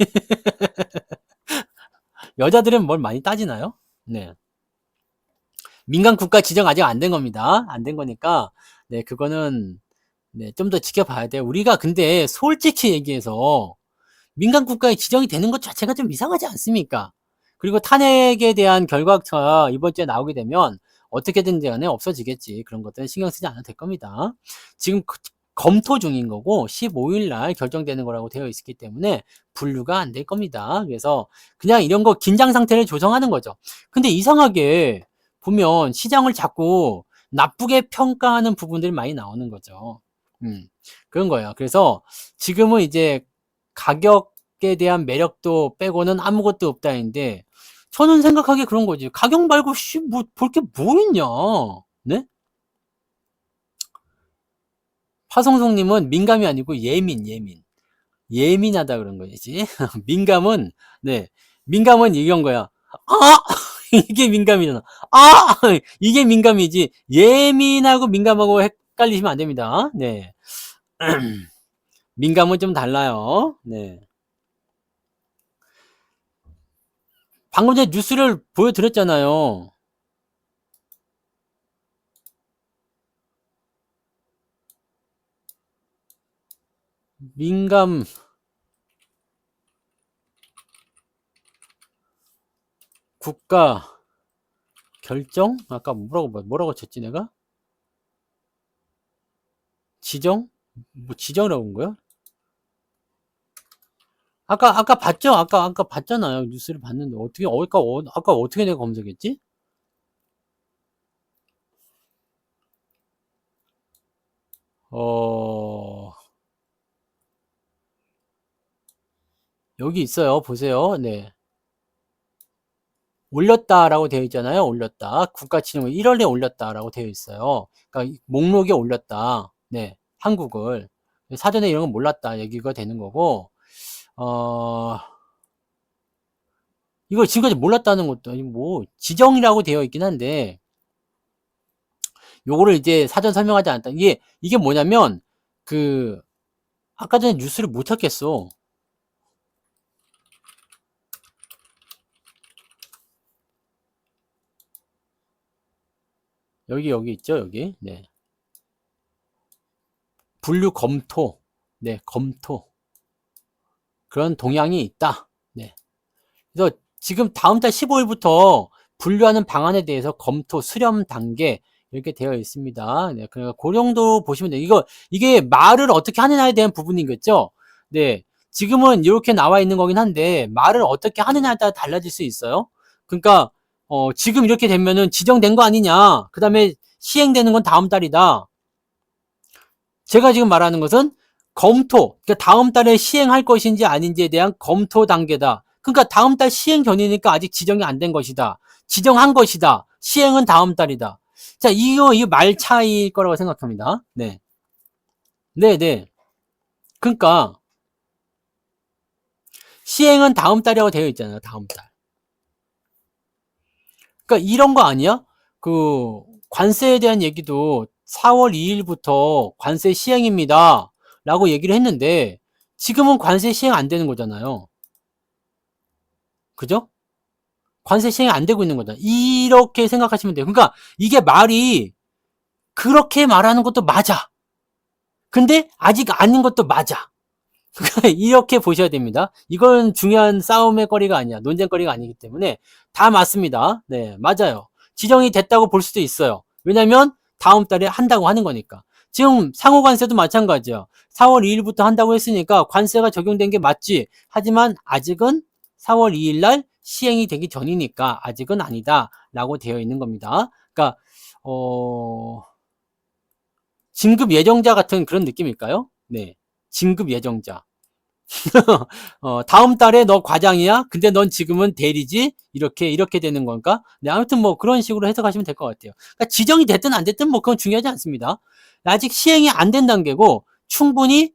여자들은 뭘 많이 따지나요? 네. 민간 국가 지정 아직 안 된 겁니다. 안 된 거니까 네, 그거는 네, 좀 더 지켜봐야 돼요. 우리가 근데 솔직히 얘기해서 민간 국가에 지정이 되는 것 자체가 좀 이상하지 않습니까? 그리고 탄핵에 대한 결과가 이번 주에 나오게 되면 어떻게든 간에 없어지겠지. 그런 것들은 신경 쓰지 않아도 될 겁니다. 지금 검토 중인 거고 15일 날 결정되는 거라고 되어 있기 때문에 분류가 안 될 겁니다. 그래서 그냥 이런 거 긴장 상태를 조정하는 거죠. 근데 이상하게 보면 시장을 자꾸 나쁘게 평가하는 부분들이 많이 나오는 거죠. 그런 거예요. 그래서 지금은 이제 가격에 대한 매력도 빼고는 아무것도 없다인데 저는 생각하기에 그런 거지. 가격 말고 뭐 볼 게 뭐 있냐? 네? 파송송님은 민감이 아니고 예민하다 그런 거지. 민감은 네, 민감은 이런 거야. 아, 이게 민감이잖아. 아, 이게 민감이지. 예민하고 민감하고 헷갈리시면 안 됩니다. 네, 민감은 좀 달라요. 네. 방금 전에 뉴스를 보여드렸잖아요. 민감 국가 결정? 아까 뭐라고 쳤지 내가? 지정? 뭐 지정이라고 한 거야? 아까 봤죠? 아까 봤잖아요. 뉴스를 봤는데 아까 어떻게 내가 검색했지? 어, 여기 있어요. 보세요. 네. 올렸다라고 되어 있잖아요. 올렸다. 국가치정을 1월에 올렸다라고 되어 있어요. 그러니까 목록에 올렸다. 네. 한국을. 사전에 이런 건 몰랐다. 얘기가 되는 거고, 어, 이걸 지금까지 몰랐다는 것도 아니고, 뭐, 지정이라고 되어 있긴 한데, 요거를 이제 사전 설명하지 않았다. 이게 뭐냐면, 그, 아까 전에 뉴스를 못 찾겠어. 여기 있죠, 여기. 네. 분류 검토. 네, 검토. 그런 동향이 있다. 네. 그래서 지금 다음 달 15일부터 분류하는 방안에 대해서 검토, 수렴 단계 이렇게 되어 있습니다. 네, 그러니까 그 정도 보시면 돼요. 이게 말을 어떻게 하느냐에 대한 부분이겠죠. 네, 지금은 이렇게 나와 있는 거긴 한데 말을 어떻게 하느냐에 따라 달라질 수 있어요. 그러니까 지금 이렇게 되면은 지정된 거 아니냐. 그 다음에 시행되는 건 다음 달이다. 제가 지금 말하는 것은 검토, 그러니까 다음 달에 시행할 것인지 아닌지에 대한 검토 단계다. 그러니까 다음 달 시행 전이니까 아직 지정이 안 된 것이다. 지정한 것이다. 시행은 다음 달이다. 자, 이거 말 차이일 거라고 생각합니다. 네. 네. 그러니까 시행은 다음 달이라고 되어 있잖아요. 다음 달. 그러니까 이런 거 아니야? 그 관세에 대한 얘기도 4월 2일부터 관세 시행입니다. 라고 얘기를 했는데 지금은 관세 시행 안 되는 거잖아요. 그죠? 관세 시행이 안 되고 있는 거다. 이렇게 생각하시면 돼요. 그러니까 이게 말이 그렇게 말하는 것도 맞아. 근데 아직 아닌 것도 맞아. 이렇게 보셔야 됩니다. 이건 중요한 싸움의 거리가 아니야. 논쟁거리가 아니기 때문에 다 맞습니다. 네, 맞아요. 지정이 됐다고 볼 수도 있어요. 왜냐면 다음 달에 한다고 하는 거니까. 지금 상호관세도 마찬가지야. 4월 2일부터 한다고 했으니까 관세가 적용된 게 맞지. 하지만 아직은 4월 2일 날 시행이 되기 전이니까 아직은 아니다. 라고 되어 있는 겁니다. 그러니까 진급 예정자 같은 그런 느낌일까요? 네. 진급 예정자. 다음 달에 너 과장이야? 근데 넌 지금은 대리지? 이렇게 되는 건가? 네, 아무튼 뭐 그런 식으로 해석하시면 될 것 같아요. 그러니까 지정이 됐든 안 됐든 뭐 그건 중요하지 않습니다. 아직 시행이 안 된 단계고 충분히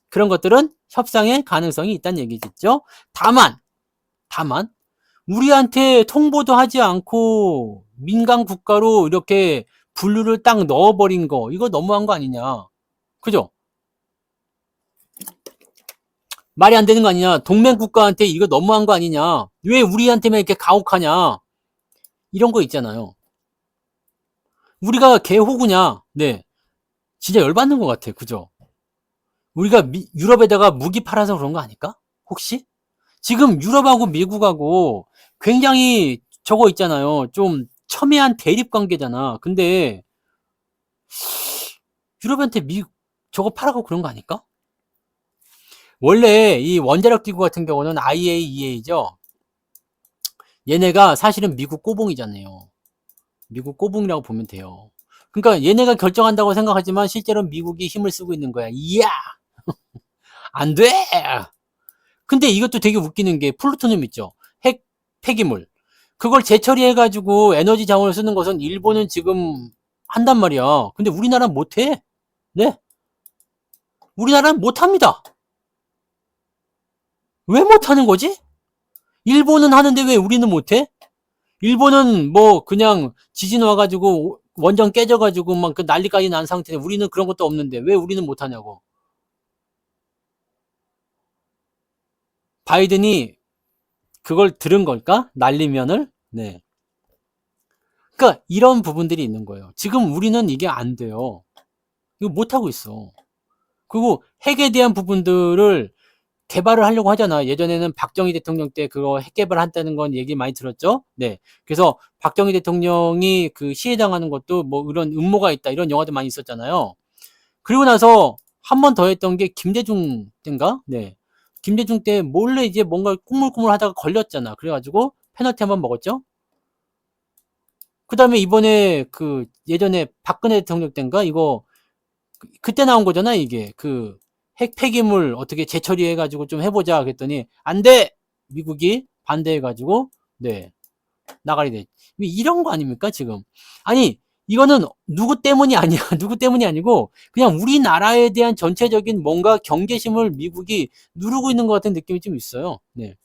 그런 것들은 협상의 가능성이 있다는 얘기겠죠. 다만, 우리한테 통보도 하지 않고 민간 국가로 이렇게 분류를 딱 넣어버린 거, 이거 너무한 거 아니냐. 그죠? 말이 안 되는 거 아니냐. 동맹 국가한테 이거 너무한 거 아니냐. 왜 우리한테만 이렇게 가혹하냐. 이런 거 있잖아요. 우리가 개호구냐. 네. 진짜 열받는 것 같아. 그죠? 우리가 유럽에다가 무기 팔아서 그런 거 아닐까? 혹시? 지금 유럽하고 미국하고 굉장히 저거 있잖아요. 좀 첨예한 대립 관계잖아. 근데 유럽한테 저거 팔아고 그런 거 아닐까? 원래 이 원자력 기구 같은 경우는 IAEA죠. 얘네가 사실은 미국 꼬봉이잖아요. 미국 꼬붕이라고 보면 돼요. 그러니까 얘네가 결정한다고 생각하지만 실제로 미국이 힘을 쓰고 있는 거야. 이야! 안 돼! 근데 이것도 되게 웃기는 게 플루토늄 있죠. 핵 폐기물. 그걸 재처리해가지고 에너지 자원을 쓰는 것은 일본은 지금 한단 말이야. 근데 우리나라는 못해. 네? 우리나라는 못합니다. 왜 못하는 거지? 일본은 하는데 왜 우리는 못해? 일본은 뭐 그냥 지진 와가지고 원전 깨져가지고 막 그 난리까지 난 상태인데 우리는 그런 것도 없는데 왜 우리는 못하냐고. 바이든이 그걸 들은 걸까? 난리면을? 네. 그러니까 이런 부분들이 있는 거예요. 지금 우리는 이게 안 돼요. 이거 못하고 있어. 그리고 핵에 대한 부분들을 개발을 하려고 하잖아. 예전에는 박정희 대통령 때 그거 핵 개발한다는 건 얘기 많이 들었죠? 네. 그래서 박정희 대통령이 그 시해당하는 것도 뭐 이런 음모가 있다. 이런 영화도 많이 있었잖아요. 그리고 나서 한 번 더 했던 게 김대중 때인가? 네. 김대중 때 몰래 이제 뭔가 꾸물꾸물 하다가 걸렸잖아. 그래가지고 페널티 한 번 먹었죠? 그 다음에 이번에 그 예전에 박근혜 대통령 때인가? 이거 그때 나온 거잖아, 이게. 그 핵 폐기물 어떻게 재처리해가지고 좀 해보자. 그랬더니 안 돼! 미국이 반대해가지고, 네. 나가리 돼. 이런 거 아닙니까, 지금? 아니, 이거는 누구 때문이 아니야. 누구 때문이 아니고, 그냥 우리나라에 대한 전체적인 뭔가 경계심을 미국이 누르고 있는 것 같은 느낌이 좀 있어요. 네.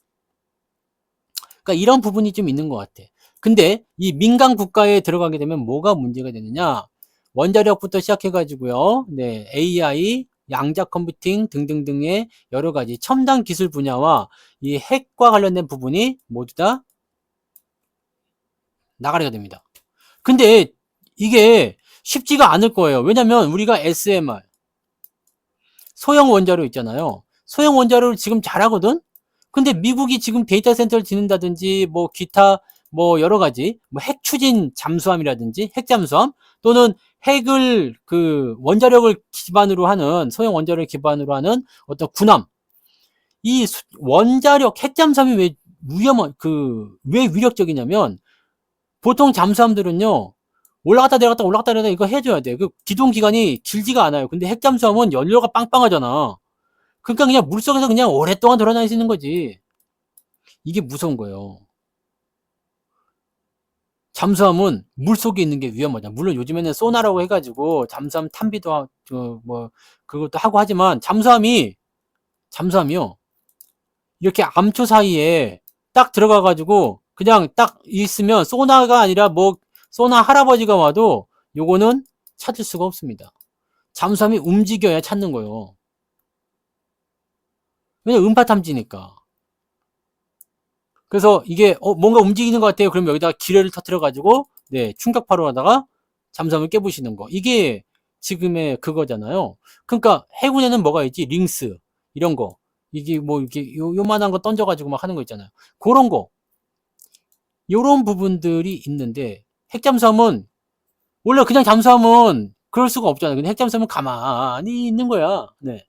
그러니까 이런 부분이 좀 있는 것 같아. 근데 이 민간 국가에 들어가게 되면 뭐가 문제가 되느냐? 원자력부터 시작해가지고요. 네, AI, 양자 컴퓨팅 등등등의 여러 가지 첨단 기술 분야와 이 핵과 관련된 부분이 모두 다 나가리가 됩니다. 근데 이게 쉽지가 않을 거예요. 왜냐면 우리가 SMR, 소형 원자로 있잖아요. 소형 원자로를 지금 잘하거든? 근데 미국이 지금 데이터 센터를 짓는다든지, 뭐 기타, 뭐 여러 가지, 뭐 핵 추진 잠수함이라든지, 핵 잠수함, 또는 핵을 그 원자력을 기반으로 하는, 소형 원자력을 기반으로 하는 어떤 군함. 이 원자력 핵 잠수함이 왜 왜 위력적이냐면, 보통 잠수함들은요, 올라갔다 내려갔다 올라갔다 내려갔다 이거 해줘야 돼. 그 기동 기간이 길지가 않아요. 근데 핵 잠수함은 연료가 빵빵하잖아. 그러니까 그냥 물속에서 그냥 오랫동안 돌아다닐 수 있는 거지. 이게 무서운 거예요. 잠수함은 물속에 있는 게 위험하잖아. 물론 요즘에는 소나라고 해가지고 잠수함 탐비도 뭐 그것도 하고 하지만 잠수함이요. 이렇게 암초 사이에 딱 들어가가지고 그냥 딱 있으면 소나가 아니라 뭐 소나 할아버지가 와도 요거는 찾을 수가 없습니다. 잠수함이 움직여야 찾는 거예요. 왜냐 음파 탐지니까. 그래서 이게 뭔가 움직이는 것 같아요. 그럼 여기다가 기뢰를 터뜨려 가지고 네, 충격파로 하다가 잠수함을 깨부시는 거. 이게 지금의 그거잖아요. 그러니까 해군에는 뭐가 있지? 링스 이런 거. 이게 뭐 이렇게 요만한 거 던져 가지고 막 하는 거 있잖아요. 그런 거. 요런 부분들이 있는데 핵잠수함은 원래 그냥 잠수함은 그럴 수가 없잖아요. 근데 핵잠수함은 가만히 있는 거야. 네.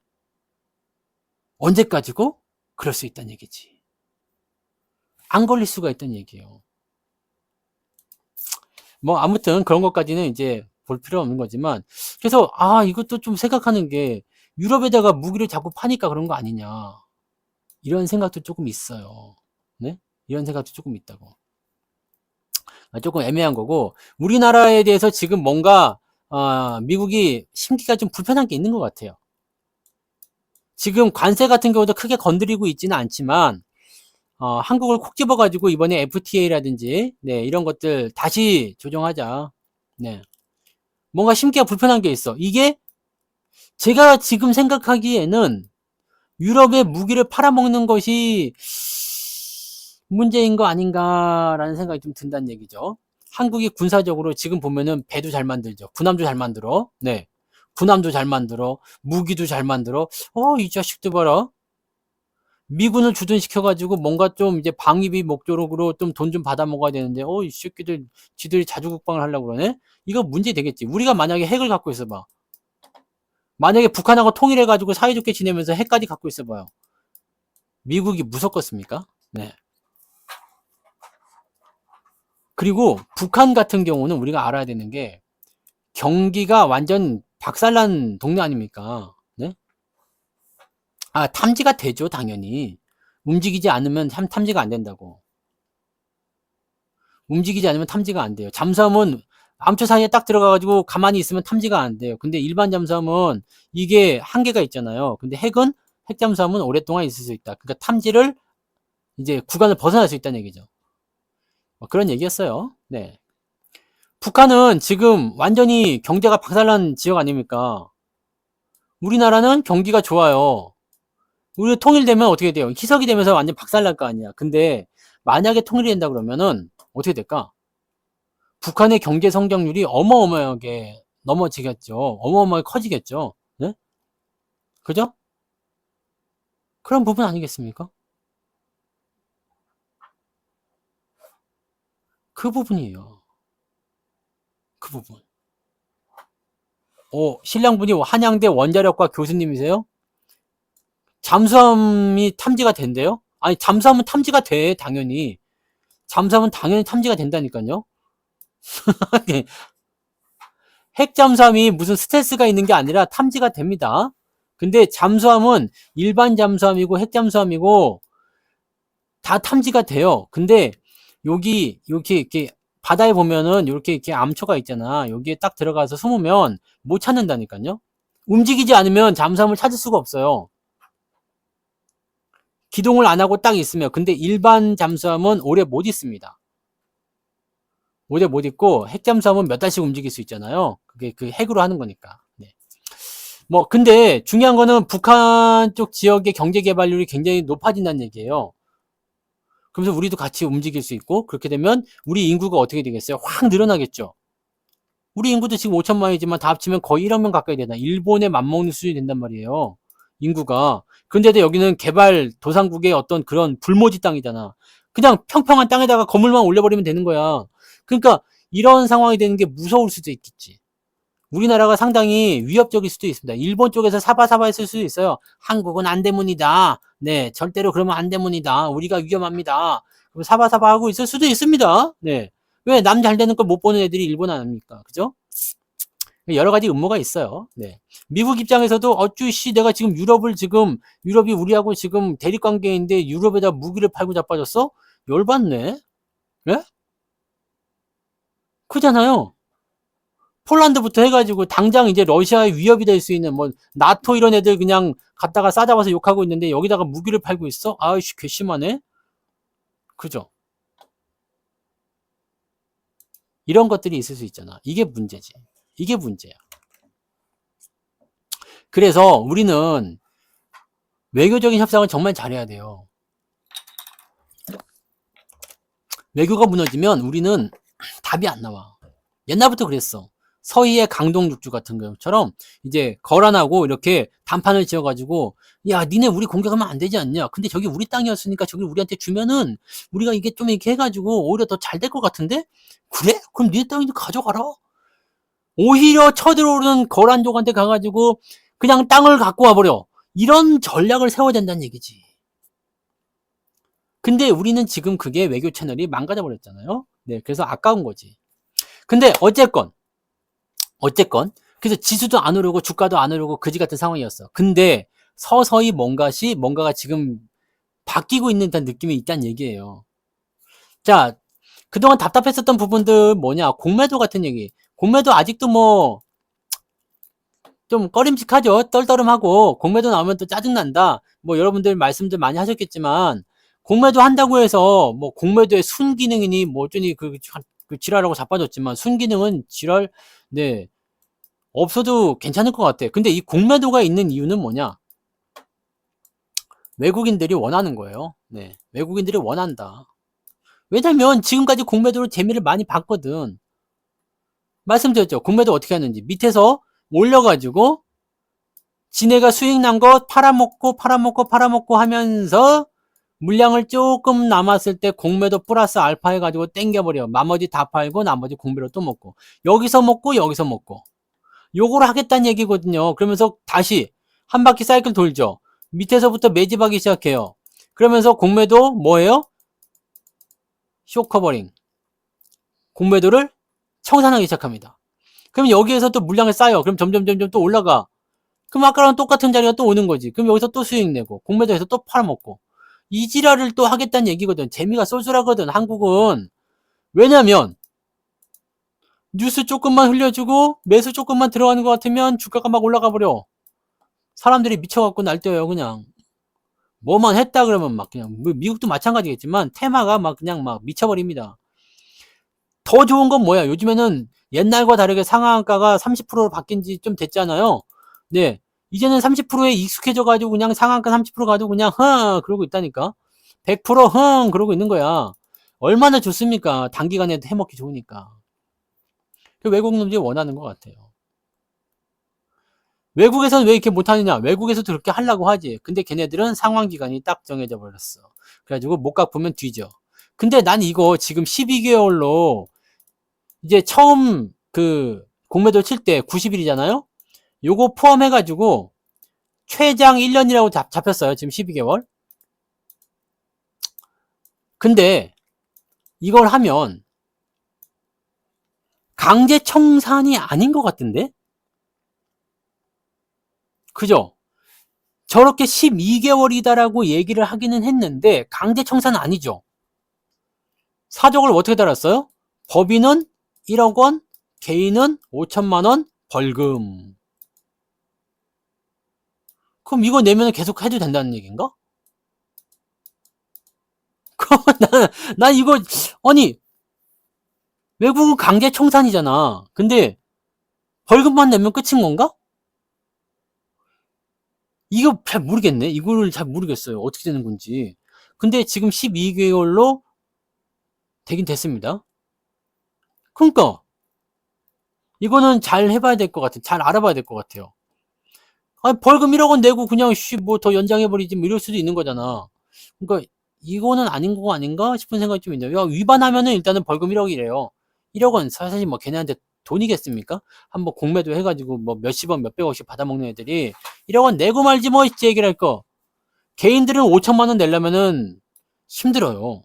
언제까지고? 그럴 수 있다는 얘기지. 안 걸릴 수가 있다는 얘기예요. 뭐 아무튼 그런 것까지는 이제 볼 필요 없는 거지만 그래서 이것도 좀 생각하는 게 유럽에다가 무기를 자꾸 파니까 그런 거 아니냐 이런 생각도 조금 있어요. 네? 이런 생각도 조금 있다고. 조금 애매한 거고 우리나라에 대해서 지금 뭔가 미국이 심기가 좀 불편한 게 있는 것 같아요. 지금 관세 같은 경우도 크게 건드리고 있지는 않지만 한국을 콕 집어가지고 이번에 FTA라든지 네, 이런 것들 다시 조정하자. 네. 뭔가 심기가 불편한 게 있어. 이게 제가 지금 생각하기에는 유럽의 무기를 팔아먹는 것이 문제인 거 아닌가라는 생각이 좀 든다는 얘기죠. 한국이 군사적으로 지금 보면은 배도 잘 만들죠. 군함도 잘 만들어. 네. 군함도 잘 만들어. 무기도 잘 만들어. 이 자식들 봐라. 미군을 주둔시켜가지고 뭔가 좀 이제 방위비 목적으로 좀 돈 좀 받아 먹어야 되는데, 이 새끼들, 지들이 자주국방을 하려고 그러네? 이거 문제 되겠지. 우리가 만약에 핵을 갖고 있어봐. 만약에 북한하고 통일해가지고 사이좋게 지내면서 핵까지 갖고 있어봐요. 미국이 무섭겠습니까? 네. 그리고 북한 같은 경우는 우리가 알아야 되는 게 경기가 완전 박살난 동네 아닙니까? 네? 탐지가 되죠, 당연히. 움직이지 않으면 탐지가 안 된다고. 움직이지 않으면 탐지가 안 돼요. 잠수함은 암초 사이에 딱 들어가가지고 가만히 있으면 탐지가 안 돼요. 근데 일반 잠수함은 이게 한계가 있잖아요. 근데 핵 잠수함은 오랫동안 있을 수 있다. 그러니까 탐지를 이제 구간을 벗어날 수 있다는 얘기죠. 그런 얘기였어요. 네. 북한은 지금 완전히 경제가 박살난 지역 아닙니까? 우리나라는 경기가 좋아요. 우리 통일되면 어떻게 돼요? 희석이 되면서 완전 박살날 거 아니야. 근데 만약에 통일이 된다 그러면은 어떻게 될까? 북한의 경제 성장률이 어마어마하게 넘어지겠죠. 어마어마하게 커지겠죠. 네? 그죠? 그런 부분 아니겠습니까? 그 부분이에요. 그 부분. 신랑분이 한양대 원자력과 교수님이세요? 잠수함이 탐지가 된대요? 아니, 잠수함은 탐지가 돼, 당연히. 잠수함은 당연히 탐지가 된다니까요. 핵 잠수함이 무슨 스텔스가 있는 게 아니라 탐지가 됩니다. 근데 잠수함은 일반 잠수함이고 핵 잠수함이고 다 탐지가 돼요. 근데 여기 이렇게 바다에 보면은 이렇게 암초가 있잖아. 여기에 딱 들어가서 숨으면 못 찾는다니까요. 움직이지 않으면 잠수함을 찾을 수가 없어요. 기동을 안 하고 딱 있으면. 근데 일반 잠수함은 오래 못 있습니다. 오래 못 있고 핵 잠수함은 몇 달씩 움직일 수 있잖아요. 그게 그 핵으로 하는 거니까. 네. 근데 중요한 거는 북한 쪽 지역의 경제 개발률이 굉장히 높아진다는 얘기예요. 그러면서 우리도 같이 움직일 수 있고 그렇게 되면 우리 인구가 어떻게 되겠어요? 확 늘어나겠죠. 우리 인구도 지금 5천만이지만 다 합치면 거의 1억 명 가까이 되나. 일본에 맞먹는 수준이 된단 말이에요. 인구가. 근데도 여기는 개발 도상국의 어떤 그런 불모지 땅이잖아. 그냥 평평한 땅에다가 건물만 올려버리면 되는 거야. 그러니까 이런 상황이 되는 게 무서울 수도 있겠지. 우리나라가 상당히 위협적일 수도 있습니다. 일본 쪽에서 사바사바 했을 수도 있어요. 한국은 안대문이다. 네, 절대로 그러면 안대문이다. 우리가 위험합니다. 그럼 사바사바 하고 있을 수도 있습니다. 네. 왜 남 잘 되는 걸 못 보는 애들이 일본 아닙니까? 그죠? 여러 가지 음모가 있어요. 네. 미국 입장에서도 어쭈씨 내가 지금 유럽이 우리하고 지금 대립 관계인데 유럽에다 무기를 팔고 자빠졌어? 열받네. 예? 크잖아요. 폴란드부터 해가지고 당장 이제 러시아의 위협이 될 수 있는 뭐 나토 이런 애들 그냥 갖다가 싸잡아서 욕하고 있는데 여기다가 무기를 팔고 있어? 아이씨 괘씸하네. 그죠? 이런 것들이 있을 수 있잖아. 이게 문제지. 이게 문제야. 그래서 우리는 외교적인 협상을 정말 잘해야 돼요. 외교가 무너지면 우리는 답이 안 나와. 옛날부터 그랬어. 서희의 강동육주 같은 것처럼 이제 거란하고 이렇게 단판을 지어가지고 야 니네 우리 공격하면 안 되지 않냐. 근데 저기 우리 땅이었으니까 저기 우리한테 주면은 우리가 이게 좀 이렇게 해가지고 오히려 더 잘 될 것 같은데? 그래? 그럼 니네 땅인데 가져가라. 오히려 쳐들어오는 거란족한테 가가지고 그냥 땅을 갖고 와버려. 이런 전략을 세워야 된다는 얘기지. 근데 우리는 지금 그게 외교 채널이 망가져 버렸잖아요. 네, 그래서 아까운 거지. 근데 어쨌건 그래서 지수도 안 오르고 주가도 안 오르고 그지 같은 상황이었어. 근데 서서히 뭔가가 지금 바뀌고 있는 듯한 느낌이 있다는 얘기예요. 자, 그동안 답답했었던 부분들 뭐냐? 공매도 같은 얘기. 공매도 아직도 뭐 좀 꺼림칙하죠. 떨떠름하고 공매도 나오면 또 짜증난다. 뭐 여러분들 말씀들 많이 하셨겠지만 공매도 한다고 해서 뭐 공매도의 순기능이니 뭐 어쩌니 그 지랄하고 자빠졌지만 순기능은 지랄 네 없어도 괜찮을 것 같아. 근데 이 공매도가 있는 이유는 뭐냐? 외국인들이 원하는 거예요. 네, 외국인들이 원한다. 왜냐면 지금까지 공매도로 재미를 많이 봤거든. 말씀드렸죠. 공매도 어떻게 하는지 밑에서 올려가지고 지네가 수익 난 거 팔아먹고 하면서 물량을 조금 남았을 때 공매도 플러스 알파 해가지고 땡겨버려. 나머지 다 팔고 나머지 공매로 또 먹고 여기서 먹고 요걸 하겠다는 얘기거든요. 그러면서 다시 한 바퀴 사이클 돌죠. 밑에서부터 매집하기 시작해요. 그러면서 공매도 뭐예요? 쇼커버링. 공매도를 청산하기 시작합니다. 그럼 여기에서 또 물량을 쌓여. 그럼 점점 또 올라가. 그럼 아까랑 똑같은 자리가 또 오는 거지. 그럼 여기서 또 수익 내고 공매도에서 또 팔아먹고 이 지랄을 또 하겠다는 얘기거든. 재미가 쏠쏠하거든 한국은. 왜냐면 뉴스 조금만 흘려주고 매수 조금만 들어가는 것 같으면 주가가 막 올라가 버려. 사람들이 미쳐갖고 날뛰어요 그냥. 뭐만 했다 그러면 막 그냥 미국도 마찬가지겠지만 테마가 막 그냥 막 미쳐버립니다. 더 좋은 건 뭐야? 요즘에는 옛날과 다르게 상한가가 30%로 바뀐 지 좀 됐잖아요. 네. 이제는 30%에 익숙해져가지고 그냥 상한가 30% 가도 그냥 그러고 있다니까. 100% 그러고 있는 거야. 얼마나 좋습니까? 단기간에 해먹기 좋으니까. 외국 놈들이 원하는 것 같아요. 외국에서는 왜 이렇게 못하느냐? 외국에서도 그렇게 하려고 하지. 근데 걔네들은 상환기간이 딱 정해져 버렸어. 그래가지고 못 갚으면 뒤져. 근데 난 이거 지금 12개월로 이제 처음 그 공매도 칠 때 90일이잖아요? 요거 포함해가지고 최장 1년이라고 잡혔어요. 지금 12개월. 근데 이걸 하면 강제 청산이 아닌 것 같은데? 그죠? 저렇게 12개월이다라고 얘기를 하기는 했는데 강제 청산은 아니죠. 사족을 어떻게 달았어요? 법인은 1억 원, 개인은 5천만 원 벌금. 그럼 이거 내면 계속 해도 된다는 얘기인가? 그럼 난 이거 아니 외국은 강제 청산이잖아. 근데 벌금만 내면 끝인 건가? 이거 잘 모르겠네. 이거를 잘 모르겠어요. 어떻게 되는 건지. 근데 지금 12개월로 되긴 됐습니다. 그러니까 이거는 잘 해봐야 될 것 같아요. 잘 알아봐야 될 것 같아요. 아니, 벌금 1억 원 내고 그냥 뭐 더 연장해버리지 뭐 이럴 수도 있는 거잖아. 그러니까 이거는 아닌 거 아닌가 싶은 생각이 좀 있네요. 야, 위반하면은 일단은 벌금 1억이래요. 1억 원 사실 뭐 걔네한테 돈이겠습니까? 한번 공매도 해가지고 뭐 몇십억 몇백억씩 받아먹는 애들이 1억 원 내고 말지 뭐 이제 얘기를 할 거. 개인들은 5천만 원 내려면은 힘들어요.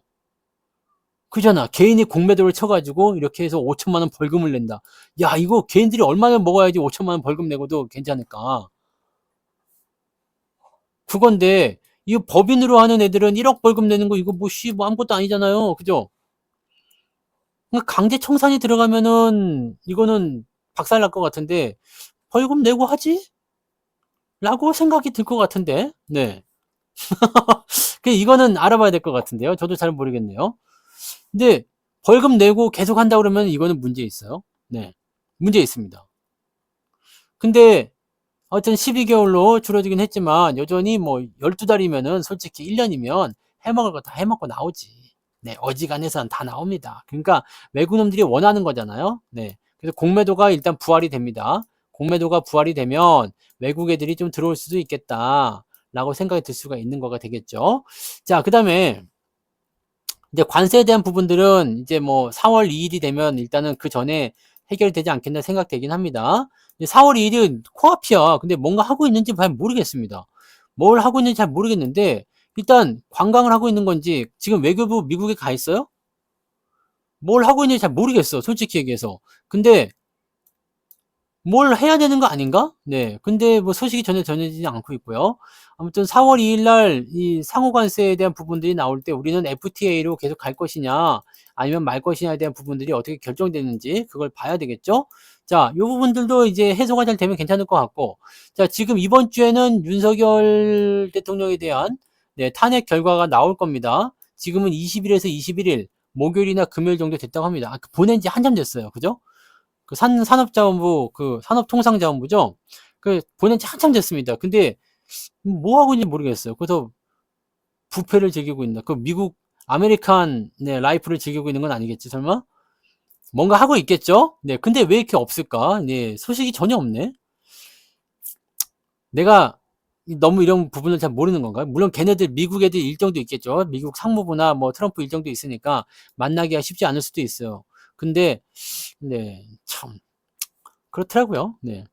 그잖아. 개인이 공매도를 쳐가지고 이렇게 해서 5천만 원 벌금을 낸다. 야, 이거 개인들이 얼마나 먹어야지 5천만 원 벌금 내고도 괜찮을까? 그건데 이 법인으로 하는 애들은 1억 벌금 내는 거 이거 뭐 아무것도 아니잖아요. 그죠? 그러니까 강제 청산이 들어가면은 이거는 박살 날 것 같은데 벌금 내고 하지? 라고 생각이 들 것 같은데. 네. 이거는 알아봐야 될 것 같은데요. 저도 잘 모르겠네요. 근데 벌금 내고 계속 한다 그러면 이거는 문제 있어요. 네. 문제 있습니다. 근데 하여튼 12개월로 줄어들긴 했지만 여전히 뭐 12달이면은 솔직히 1년이면 해먹을 거 다 해먹고 나오지. 네, 어지간해서는 다 나옵니다. 그러니까 외국놈들이 원하는 거잖아요. 네. 그래서 공매도가 일단 부활이 됩니다. 공매도가 부활이 되면 외국 애들이 좀 들어올 수도 있겠다. 라고 생각이 들 수가 있는 거가 되겠죠. 자, 그 다음에 이제 관세에 대한 부분들은 이제 뭐 4월 2일이 되면 일단은 그 전에 해결되지 않겠나 생각되긴 합니다. 4월 2일은 코앞이야. 근데 뭔가 하고 있는지 잘 모르겠습니다. 뭘 하고 있는지 잘 모르겠는데 일단 관광을 하고 있는 건지 지금 외교부 미국에 가 있어요? 뭘 하고 있는지 잘 모르겠어. 솔직히 얘기해서. 근데 뭘 해야 되는 거 아닌가? 네. 근데 뭐 소식이 전혀 전해지지 않고 있고요. 아무튼 4월 2일 날 이 상호관세에 대한 부분들이 나올 때 우리는 FTA로 계속 갈 것이냐 아니면 말 것이냐에 대한 부분들이 어떻게 결정되는지 그걸 봐야 되겠죠? 자, 이 부분들도 이제 해소가 잘 되면 괜찮을 것 같고. 자, 지금 이번 주에는 윤석열 대통령에 대한 네, 탄핵 결과가 나올 겁니다. 지금은 20일에서 21일 목요일이나 금요일 정도 됐다고 합니다. 보낸 지 한참 됐어요. 그죠? 산업자원부, 산업통상자원부죠? 보낸 지 한참 됐습니다. 근데, 뭐 하고 있는지 모르겠어요. 그래서 부패를 즐기고 있나? 미국, 아메리칸, 네, 라이프를 즐기고 있는 건 아니겠지, 설마? 뭔가 하고 있겠죠? 네, 근데 왜 이렇게 없을까? 네, 소식이 전혀 없네? 내가 너무 이런 부분을 잘 모르는 건가요? 물론 걔네들, 미국 애들 일정도 있겠죠? 미국 상무부나 뭐 트럼프 일정도 있으니까 만나기가 쉽지 않을 수도 있어요. 근데, 네, 참. 그렇더라고요. 네.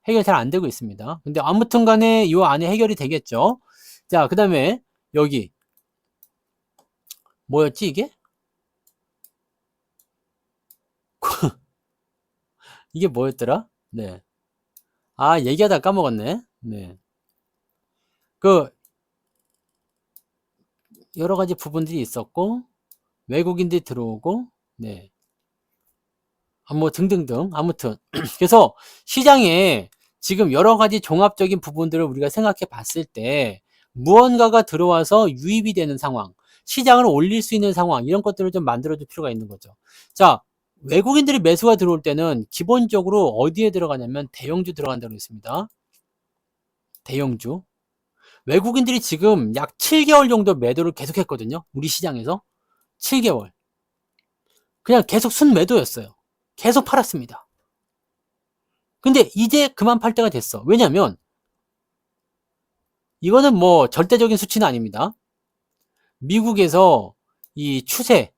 해결 잘 안 되고 있습니다. 근데 아무튼 간에 이 안에 해결이 되겠죠. 자, 그 다음에 여기 뭐였지 이게? 이게 뭐였더라? 네. 아, 얘기하다 까먹었네. 네. 그 여러 가지 부분들이 있었고 외국인들이 들어오고 네. 뭐 등등등. 아무튼 그래서 시장에 지금 여러 가지 종합적인 부분들을 우리가 생각해 봤을 때 무언가가 들어와서 유입이 되는 상황, 시장을 올릴 수 있는 상황 이런 것들을 좀 만들어 줄 필요가 있는 거죠. 자, 외국인들이 매수가 들어올 때는 기본적으로 어디에 들어가냐면 대형주 들어간다고 했습니다. 대형주. 외국인들이 지금 약 7개월 정도 매도를 계속했거든요. 우리 시장에서 7개월. 그냥 계속 순매도였어요. 계속 팔았습니다. 근데 이제 그만 팔 때가 됐어. 왜냐면 이거는 뭐 절대적인 수치는 아닙니다. 미국에서 이 추세,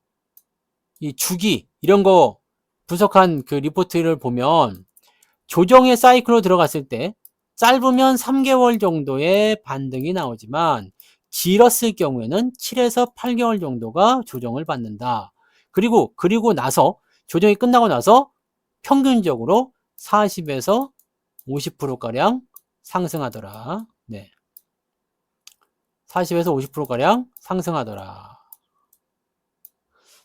이 주기 이런 거 분석한 그 리포트를 보면 조정의 사이클로 들어갔을 때 짧으면 3개월 정도의 반등이 나오지만 길었을 경우에는 7에서 8개월 정도가 조정을 받는다. 그리고 나서 조정이 끝나고 나서 평균적으로 40에서 50%가량 상승하더라. 네. 40에서 50%가량 상승하더라.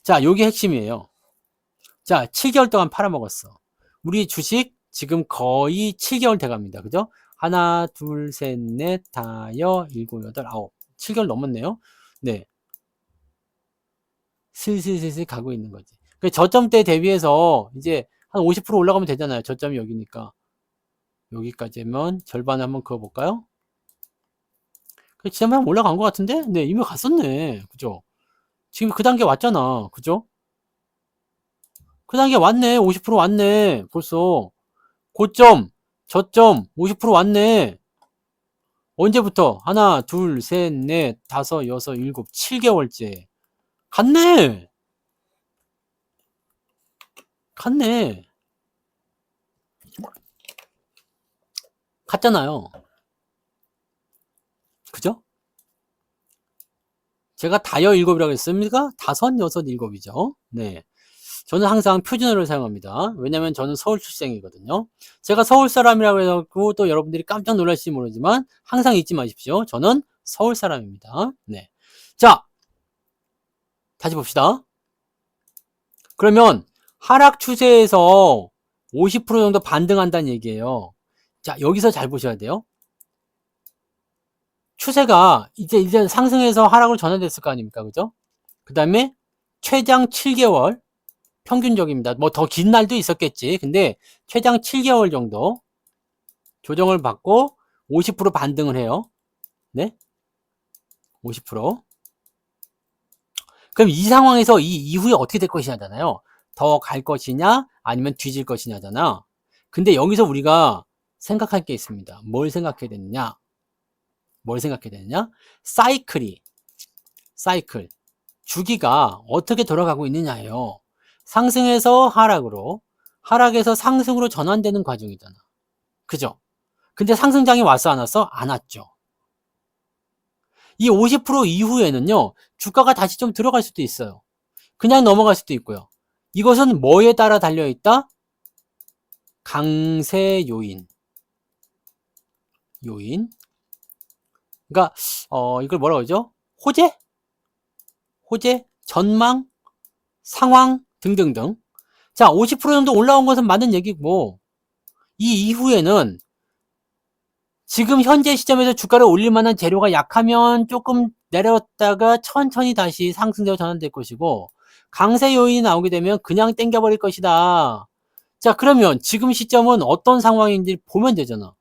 자, 요게 핵심이에요. 자, 7개월 동안 팔아먹었어. 우리 주식 지금 거의 7개월 돼갑니다. 그죠? 하나, 둘, 셋, 넷, 다섯, 일곱, 여덟, 아홉. 7개월 넘었네요. 네. 슬슬슬슬 가고 있는 거지. 저점대 대비해서 이제 한 50% 올라가면 되잖아요. 저점이 여기니까. 여기까지면 절반을 한번 그어볼까요? 지난번에 올라간 것 같은데? 네, 이미 갔었네. 그죠? 지금 그 단계 왔잖아. 그죠? 그 단계 왔네. 50% 왔네. 벌써. 고점, 저점 50% 왔네. 언제부터? 하나, 둘, 셋, 넷, 다섯, 여섯, 일곱, 7개월째. 갔네. 갔네. 갔잖아요. 그죠? 제가 다여 일곱이라고 했습니까? 다섯, 여섯, 일곱이죠. 네. 저는 항상 표준어를 사용합니다. 왜냐면 저는 서울 출생이거든요. 제가 서울 사람이라고 해갖고 또 여러분들이 깜짝 놀랄지 모르지만 항상 잊지 마십시오. 저는 서울 사람입니다. 네. 자, 다시 봅시다. 그러면 하락 추세에서 50% 정도 반등한다는 얘기예요. 자, 여기서 잘 보셔야 돼요. 추세가 이제 상승해서 하락으로 전환됐을 거 아닙니까? 그죠? 그 다음에 최장 7개월 평균적입니다. 뭐 더 긴 날도 있었겠지. 근데 최장 7개월 정도 조정을 받고 50% 반등을 해요. 네? 50%. 그럼 이 상황에서 이 이후에 어떻게 될 것이냐잖아요. 더 갈 것이냐 아니면 뒤질 것이냐잖아. 근데 여기서 우리가 생각할 게 있습니다. 뭘 생각해야 되느냐? 뭘 생각해야 되느냐? 사이클. 주기가 어떻게 돌아가고 있느냐예요. 상승에서 하락으로, 하락에서 상승으로 전환되는 과정이잖아. 그죠? 근데 상승장이 왔어, 안 왔어? 안 왔죠. 이 50% 이후에는요, 주가가 다시 좀 들어갈 수도 있어요. 그냥 넘어갈 수도 있고요. 이것은 뭐에 따라 달려있다? 강세 요인. 그러니까, 이걸 뭐라고 그러죠? 호재, 전망, 상황 등등등. 자, 50% 정도 올라온 것은 맞는 얘기고, 이 이후에는 지금 현재 시점에서 주가를 올릴 만한 재료가 약하면 조금 내렸다가 천천히 다시 상승세로 전환될 것이고, 강세 요인이 나오게 되면 그냥 땡겨버릴 것이다. 자, 그러면 지금 시점은 어떤 상황인지 보면 되잖아.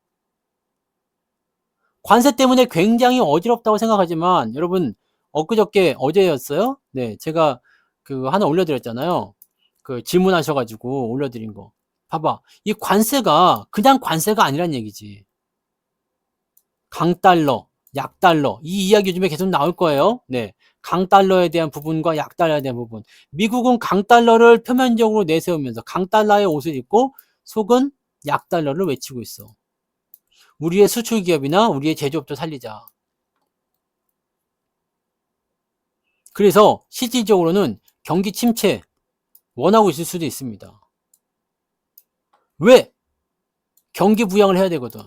관세 때문에 굉장히 어지럽다고 생각하지만, 여러분, 엊그저께, 어제였어요? 네, 제가 그 하나 올려드렸잖아요. 그 질문하셔가지고 올려드린 거. 봐봐. 이 관세가 그냥 관세가 아니란 얘기지. 강달러, 약달러. 이 이야기 요즘에 계속 나올 거예요. 네. 강달러에 대한 부분과 약달러에 대한 부분. 미국은 강달러를 표면적으로 내세우면서 강달러의 옷을 입고 속은 약달러를 외치고 있어. 우리의 수출 기업이나 우리의 제조업도 살리자. 그래서 실질적으로는 경기 침체 원하고 있을 수도 있습니다. 왜? 경기 부양을 해야 되거든.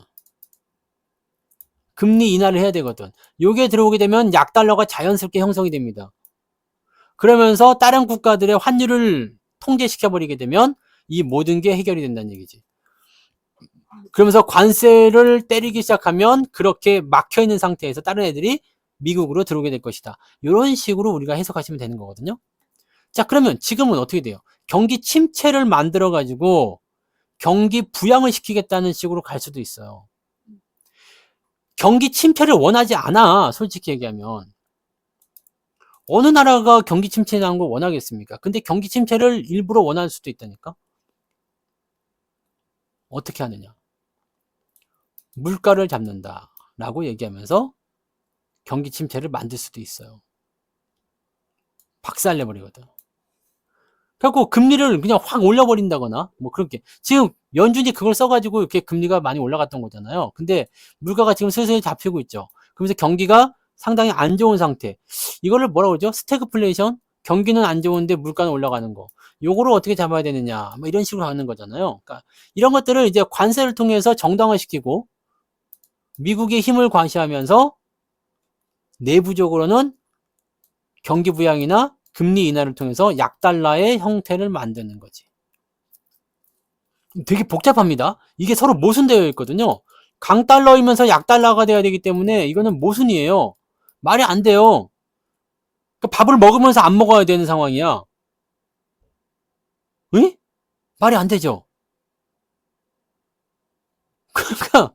금리 인하를 해야 되거든. 요게 들어오게 되면 약달러가 자연스럽게 형성이 됩니다. 그러면서 다른 국가들의 환율을 통제시켜버리게 되면 이 모든 게 해결이 된다는 얘기지. 그러면서 관세를 때리기 시작하면 그렇게 막혀있는 상태에서 다른 애들이 미국으로 들어오게 될 것이다. 이런 식으로 우리가 해석하시면 되는 거거든요. 자, 그러면 지금은 어떻게 돼요? 경기 침체를 만들어가지고 경기 부양을 시키겠다는 식으로 갈 수도 있어요. 경기 침체를 원하지 않아, 솔직히 얘기하면. 어느 나라가 경기 침체 나는 걸 원하겠습니까? 근데 경기 침체를 일부러 원할 수도 있다니까? 어떻게 하느냐? 물가를 잡는다 라고 얘기하면서 경기 침체를 만들 수도 있어요. 박살내버리거든. 그래갖고 금리를 그냥 확 올려버린다거나 뭐 그렇게. 지금 연준이 그걸 써가지고 이렇게 금리가 많이 올라갔던 거잖아요. 근데 물가가 지금 슬슬 잡히고 있죠. 그러면서 경기가 상당히 안 좋은 상태. 이거를 뭐라고 그러죠? 스태그플레이션? 경기는 안 좋은데 물가는 올라가는 거. 요거를 어떻게 잡아야 되느냐. 뭐 이런 식으로 하는 거잖아요. 그러니까 이런 것들을 이제 관세를 통해서 정당화시키고 미국의 힘을 과시하면서 내부적으로는 경기 부양이나 금리 인하를 통해서 약달러의 형태를 만드는 거지. 되게 복잡합니다. 이게 서로 모순되어 있거든요. 강달러이면서 약달러가 돼야 되기 때문에 이거는 모순이에요. 말이 안 돼요. 그러니까 밥을 먹으면서 안 먹어야 되는 상황이야. 응? 말이 안 되죠. 그러니까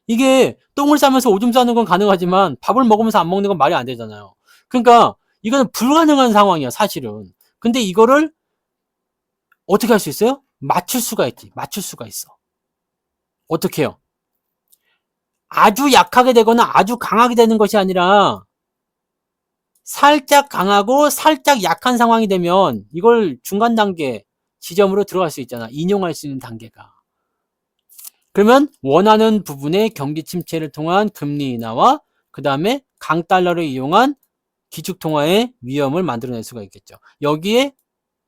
이게 똥을 싸면서 오줌 싸는 건 가능하지만 밥을 먹으면서 안 먹는 건 말이 안 되잖아요. 그러니까 이거는 불가능한 상황이야, 사실은. 근데 이거를 어떻게 할 수 있어요? 맞출 수가 있지. 맞출 수가 있어. 어떻게 해요? 아주 약하게 되거나 아주 강하게 되는 것이 아니라 살짝 강하고 살짝 약한 상황이 되면 이걸 중간 단계 지점으로 들어갈 수 있잖아. 인용할 수 있는 단계가. 그러면 원하는 부분의 경기 침체를 통한 금리 인하와 그 다음에 강달러를 이용한 기축통화의 위험을 만들어낼 수가 있겠죠. 여기에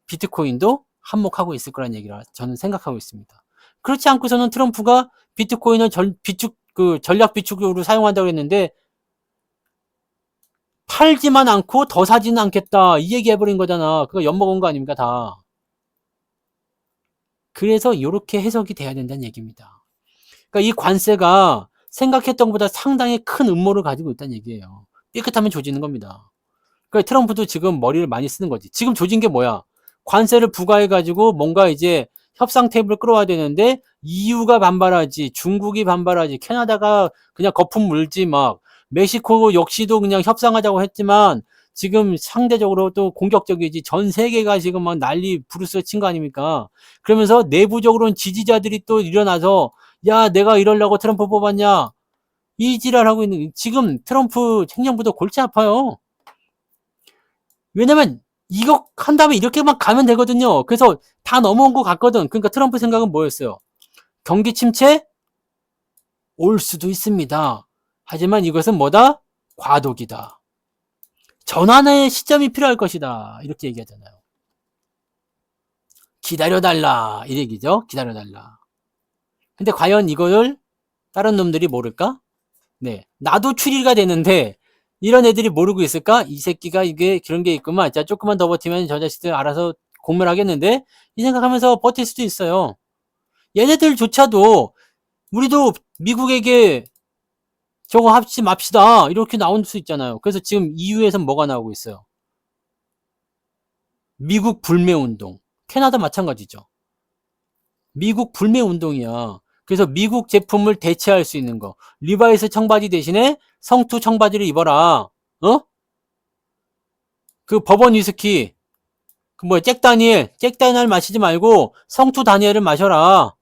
비트코인도 한몫하고 있을 거란 얘기를 저는 생각하고 있습니다. 그렇지 않고서는 트럼프가 비트코인을 전략 비축으로 사용한다고 했는데 팔지만 않고 더 사지는 않겠다 이 얘기 해버린 거잖아. 그거 엿먹은 거 아닙니까 다. 그래서 이렇게 해석이 돼야 된다는 얘기입니다. 그러니까 이 관세가 생각했던 것보다 상당히 큰 음모를 가지고 있다는 얘기예요. 삐끗하면 조지는 겁니다. 그러니까 트럼프도 지금 머리를 많이 쓰는 거지. 지금 조진 게 뭐야? 관세를 부과해가지고 뭔가 이제 협상 테이블을 끌어와야 되는데 EU가 반발하지, 중국이 반발하지, 캐나다가 그냥 거품 물지 막 멕시코 역시도 그냥 협상하자고 했지만 지금 상대적으로 또 공격적이지. 전 세계가 지금 막 난리 부르스 친 거 아닙니까? 그러면서 내부적으로는 지지자들이 또 일어나서 야 내가 이러려고 트럼프 뽑았냐? 이 지랄하고 있는 지금 트럼프 행정부도 골치 아파요. 왜냐면 이거 한 다음에 이렇게만 가면 되거든요. 그래서 다 넘어온 것 같거든. 그러니까 트럼프 생각은 뭐였어요? 경기 침체 올 수도 있습니다. 하지만 이것은 뭐다? 과도기다. 전환의 시점이 필요할 것이다. 이렇게 얘기하잖아요. 기다려달라. 이 얘기죠. 기다려달라. 근데 과연 이걸 다른 놈들이 모를까? 네. 나도 추리가 되는데 이런 애들이 모르고 있을까? 이 새끼가 이게 그런 게 있구만. 자, 조금만 더 버티면 저 자식들 알아서 공멸하겠는데? 이 생각하면서 버틸 수도 있어요. 얘네들조차도 우리도 미국에게 저거 합치 맙시다. 이렇게 나올 수 있잖아요. 그래서 지금 EU에서 뭐가 나오고 있어요? 미국 불매 운동. 캐나다 마찬가지죠. 미국 불매 운동이야. 그래서 미국 제품을 대체할 수 있는 거. 리바이스 청바지 대신에 성투 청바지를 입어라. 어? 그 버번 위스키, 그 뭐야, 잭다니엘 마시지 말고 성투 다니엘을 마셔라.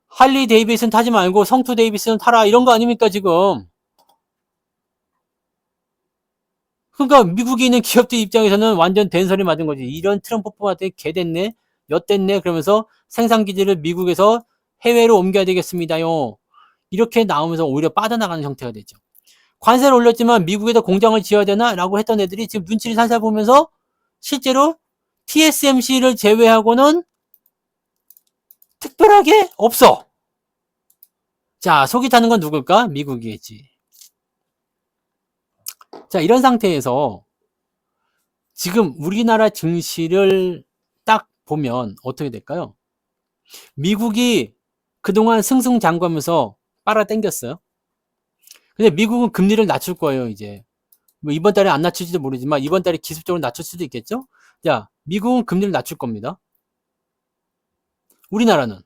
할리 데이비슨 타지 말고 성투 데이비슨 타라. 이런 거 아닙니까, 지금? 그러니까 미국에 있는 기업들 입장에서는 완전 된소리 맞은 거지. 이런 트럼프 뽑았더니 개됐네, 엿됐네. 그러면서 생산 기지를 미국에서 해외로 옮겨야 되겠습니다요. 이렇게 나오면서 오히려 빠져나가는 형태가 되죠. 관세를 올렸지만 미국에다 공장을 지어야 되나? 라고 했던 애들이 지금 눈치를 살살 보면서 실제로 TSMC를 제외하고는 특별하게 없어. 자, 속이 타는 건 누굴까? 미국이겠지. 자, 이런 상태에서 지금 우리나라 증시를 딱 보면 어떻게 될까요? 미국이 그동안 승승장구하면서 빨아당겼어요. 근데 미국은 금리를 낮출 거예요, 이제. 뭐 이번 달에 안 낮출지도 모르지만 이번 달에 기습적으로 낮출 수도 있겠죠? 자, 미국은 금리를 낮출 겁니다. 우리나라는?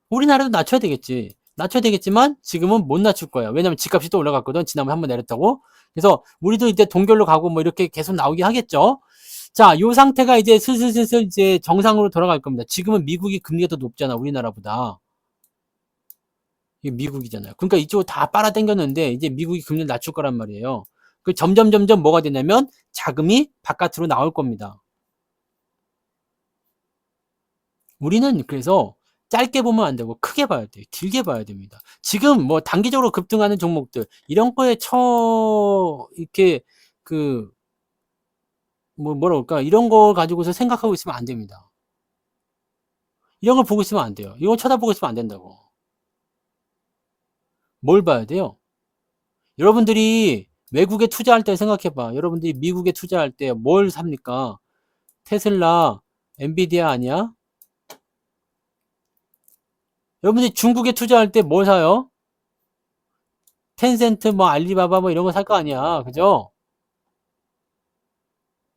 우리나라도 낮춰야 되겠지. 낮춰야 되겠지만 지금은 못 낮출 거야. 왜냐면 집값이 또 올라갔거든. 지난번에 한번 내렸다고. 그래서 우리도 이제 동결로 가고 뭐 이렇게 계속 나오긴 하겠죠. 자, 요 상태가 이제 슬슬슬슬 이제 정상으로 돌아갈 겁니다. 지금은 미국이 금리가 더 높잖아, 우리나라보다. 이게 미국이잖아요. 그러니까 이쪽으로 다 빨아당겼는데 이제 미국이 금리를 낮출 거란 말이에요. 그 점점 뭐가 되냐면 자금이 바깥으로 나올 겁니다. 우리는 그래서 짧게 보면 안 되고 크게 봐야 돼요. 길게 봐야 됩니다. 지금 뭐 단기적으로 급등하는 종목들 이런 거에 이렇게 그 뭐라 그럴까 이런 거 가지고서 생각하고 있으면 안 됩니다. 이런 걸 보고 있으면 안 돼요. 이거 쳐다보고 있으면 안 된다고. 뭘 봐야 돼요? 여러분들이 외국에 투자할 때 생각해봐. 여러분들이 미국에 투자할 때 뭘 삽니까? 테슬라, 엔비디아 아니야? 여러분들이 중국에 투자할 때 뭘 사요? 텐센트, 뭐 알리바바 뭐 이런 거 살 거 아니야. 그죠?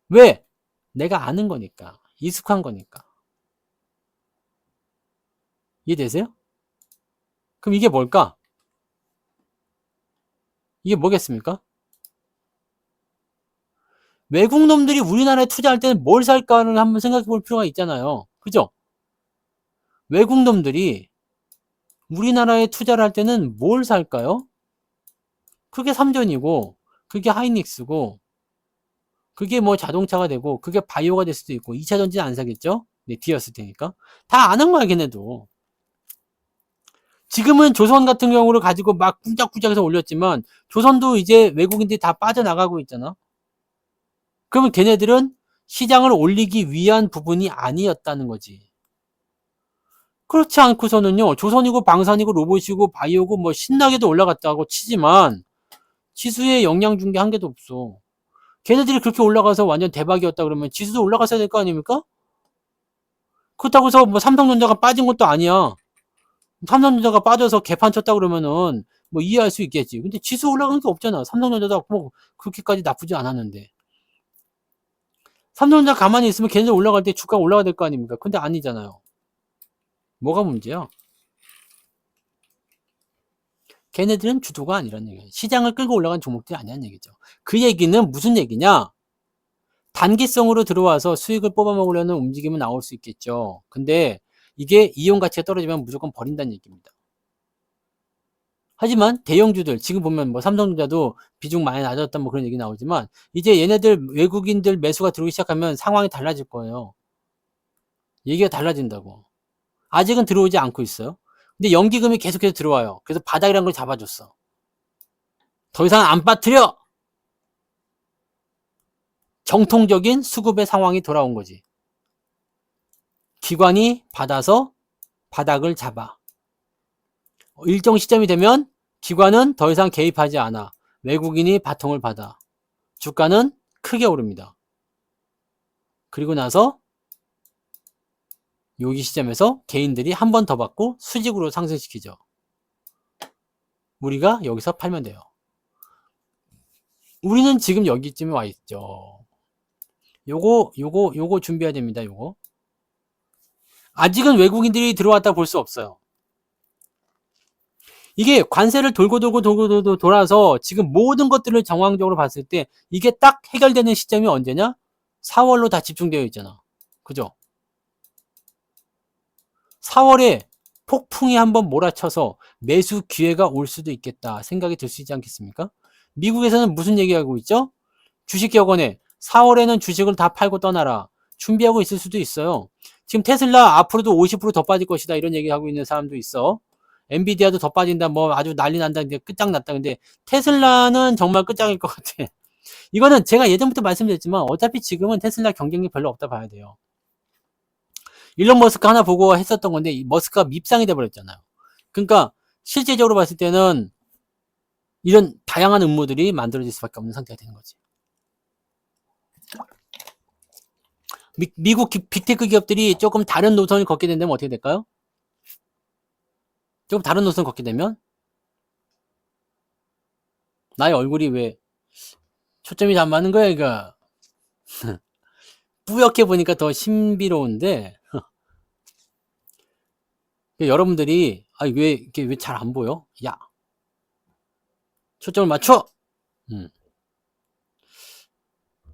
왜? 내가 아는 거니까. 익숙한 거니까. 이해되세요? 그럼 이게 뭘까? 이게 뭐겠습니까? 외국 놈들이 우리나라에 투자할 때는 뭘 살까를 한번 생각해 볼 필요가 있잖아요. 그죠? 외국 놈들이 우리나라에 투자를 할 때는 뭘 살까요? 그게 삼전이고, 그게 하이닉스고, 그게 뭐 자동차가 되고, 그게 바이오가 될 수도 있고, 2차 전지는 안 사겠죠? 네, 뒤였을 테니까. 다 아는 거야, 걔네도. 지금은 조선 같은 경우를 가지고 막 쿵짝쿵짝해서 올렸지만, 조선도 이제 외국인들이 다 빠져나가고 있잖아. 그러면 걔네들은 시장을 올리기 위한 부분이 아니었다는 거지. 그렇지 않고서는요, 조선이고 방산이고 로봇이고 바이오고 뭐 신나게도 올라갔다고 치지만, 지수에 영향 준 게 한 개도 없어. 걔네들이 그렇게 올라가서 완전 대박이었다 그러면 지수도 올라갔어야 될 거 아닙니까? 그렇다고 해서 뭐 삼성전자가 빠진 것도 아니야. 삼성전자가 빠져서 개판 쳤다 그러면은 뭐 이해할 수 있겠지. 근데 지수 올라간 게 없잖아. 삼성전자도 뭐 그렇게까지 나쁘지 않았는데. 삼성전자 가만히 있으면 걔네들 올라갈 때 주가가 올라가야 될 거 아닙니까? 근데 아니잖아요. 뭐가 문제야? 걔네들은 주도가 아니란 얘기예요. 시장을 끌고 올라간 종목들이 아니란 얘기죠. 그 얘기는 무슨 얘기냐? 단기성으로 들어와서 수익을 뽑아먹으려는 움직임은 나올 수 있겠죠. 근데 이게 이용 가치가 떨어지면 무조건 버린다는 얘기입니다. 하지만 대형주들 지금 보면 뭐 삼성전자도 비중 많이 낮았다 뭐 그런 얘기 나오지만 이제 얘네들 외국인들 매수가 들어오기 시작하면 상황이 달라질 거예요. 얘기가 달라진다고. 아직은 들어오지 않고 있어요. 근데 연기금이 계속해서 들어와요. 그래서 바닥이란 걸 잡아줬어. 더 이상 안 빠뜨려! 정통적인 수급의 상황이 돌아온 거지. 기관이 받아서 바닥을 잡아. 일정 시점이 되면 기관은 더 이상 개입하지 않아. 외국인이 바통을 받아. 주가는 크게 오릅니다. 그리고 나서 여기 시점에서 개인들이 한 번 더 받고 수직으로 상승시키죠. 우리가 여기서 팔면 돼요. 우리는 지금 여기쯤에 와 있죠. 요거 준비해야 됩니다. 요거. 아직은 외국인들이 들어왔다 볼 수 없어요. 이게 관세를 돌고 돌아서 지금 모든 것들을 정황적으로 봤을 때 이게 딱 해결되는 시점이 언제냐? 4월로 다 집중되어 있잖아. 그죠? 4월에 폭풍이 한번 몰아쳐서 매수 기회가 올 수도 있겠다 생각이 들 수 있지 않겠습니까? 미국에서는 무슨 얘기하고 있죠? 주식격언에 4월에는 주식을 다 팔고 떠나라. 준비하고 있을 수도 있어요. 지금 테슬라 앞으로도 50%더 빠질 것이다 이런 얘기하고 있는 사람도 있어. 엔비디아도 더 빠진다 뭐 아주 난리 난다 근데 끝장났다. 근데 테슬라는 정말 끝장일 것 같아. 이거는 제가 예전부터 말씀드렸지만 어차피 지금은 테슬라 경쟁력이 별로 없다 봐야 돼요. 일론 머스크 하나 보고 했었던 건데 이 머스크가 밉상이 돼버렸잖아요. 그러니까 실제적으로 봤을 때는 이런 다양한 음모들이 만들어질 수밖에 없는 상태가 되는 거지. 미국 빅테크 기업들이 조금 다른 노선을 걷게 된다면 어떻게 될까요? 조금 다른 노선을 걷게 되면 나의 얼굴이 왜 초점이 잘 맞는 거야 이거. 뿌옇게 보니까 더 신비로운데 여러분들이 왜 이게 왜 잘 안 보여? 야 초점을 맞춰.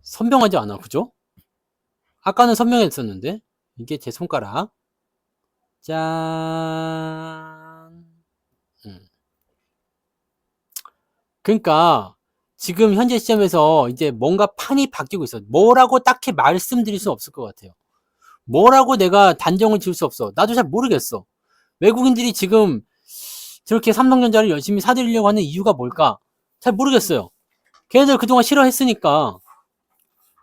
선명하지 않아 그죠? 아까는 선명했었는데 이게 제 손가락 짠. 그러니까 지금 현재 시점에서 이제 뭔가 판이 바뀌고 있어. 뭐라고 딱히 말씀드릴 수 없을 것 같아요. 뭐라고 내가 단정을 지을 수 없어. 나도 잘 모르겠어. 외국인들이 지금 저렇게 삼성전자를 열심히 사들이려고 하는 이유가 뭘까? 잘 모르겠어요. 걔네들 그동안 싫어했으니까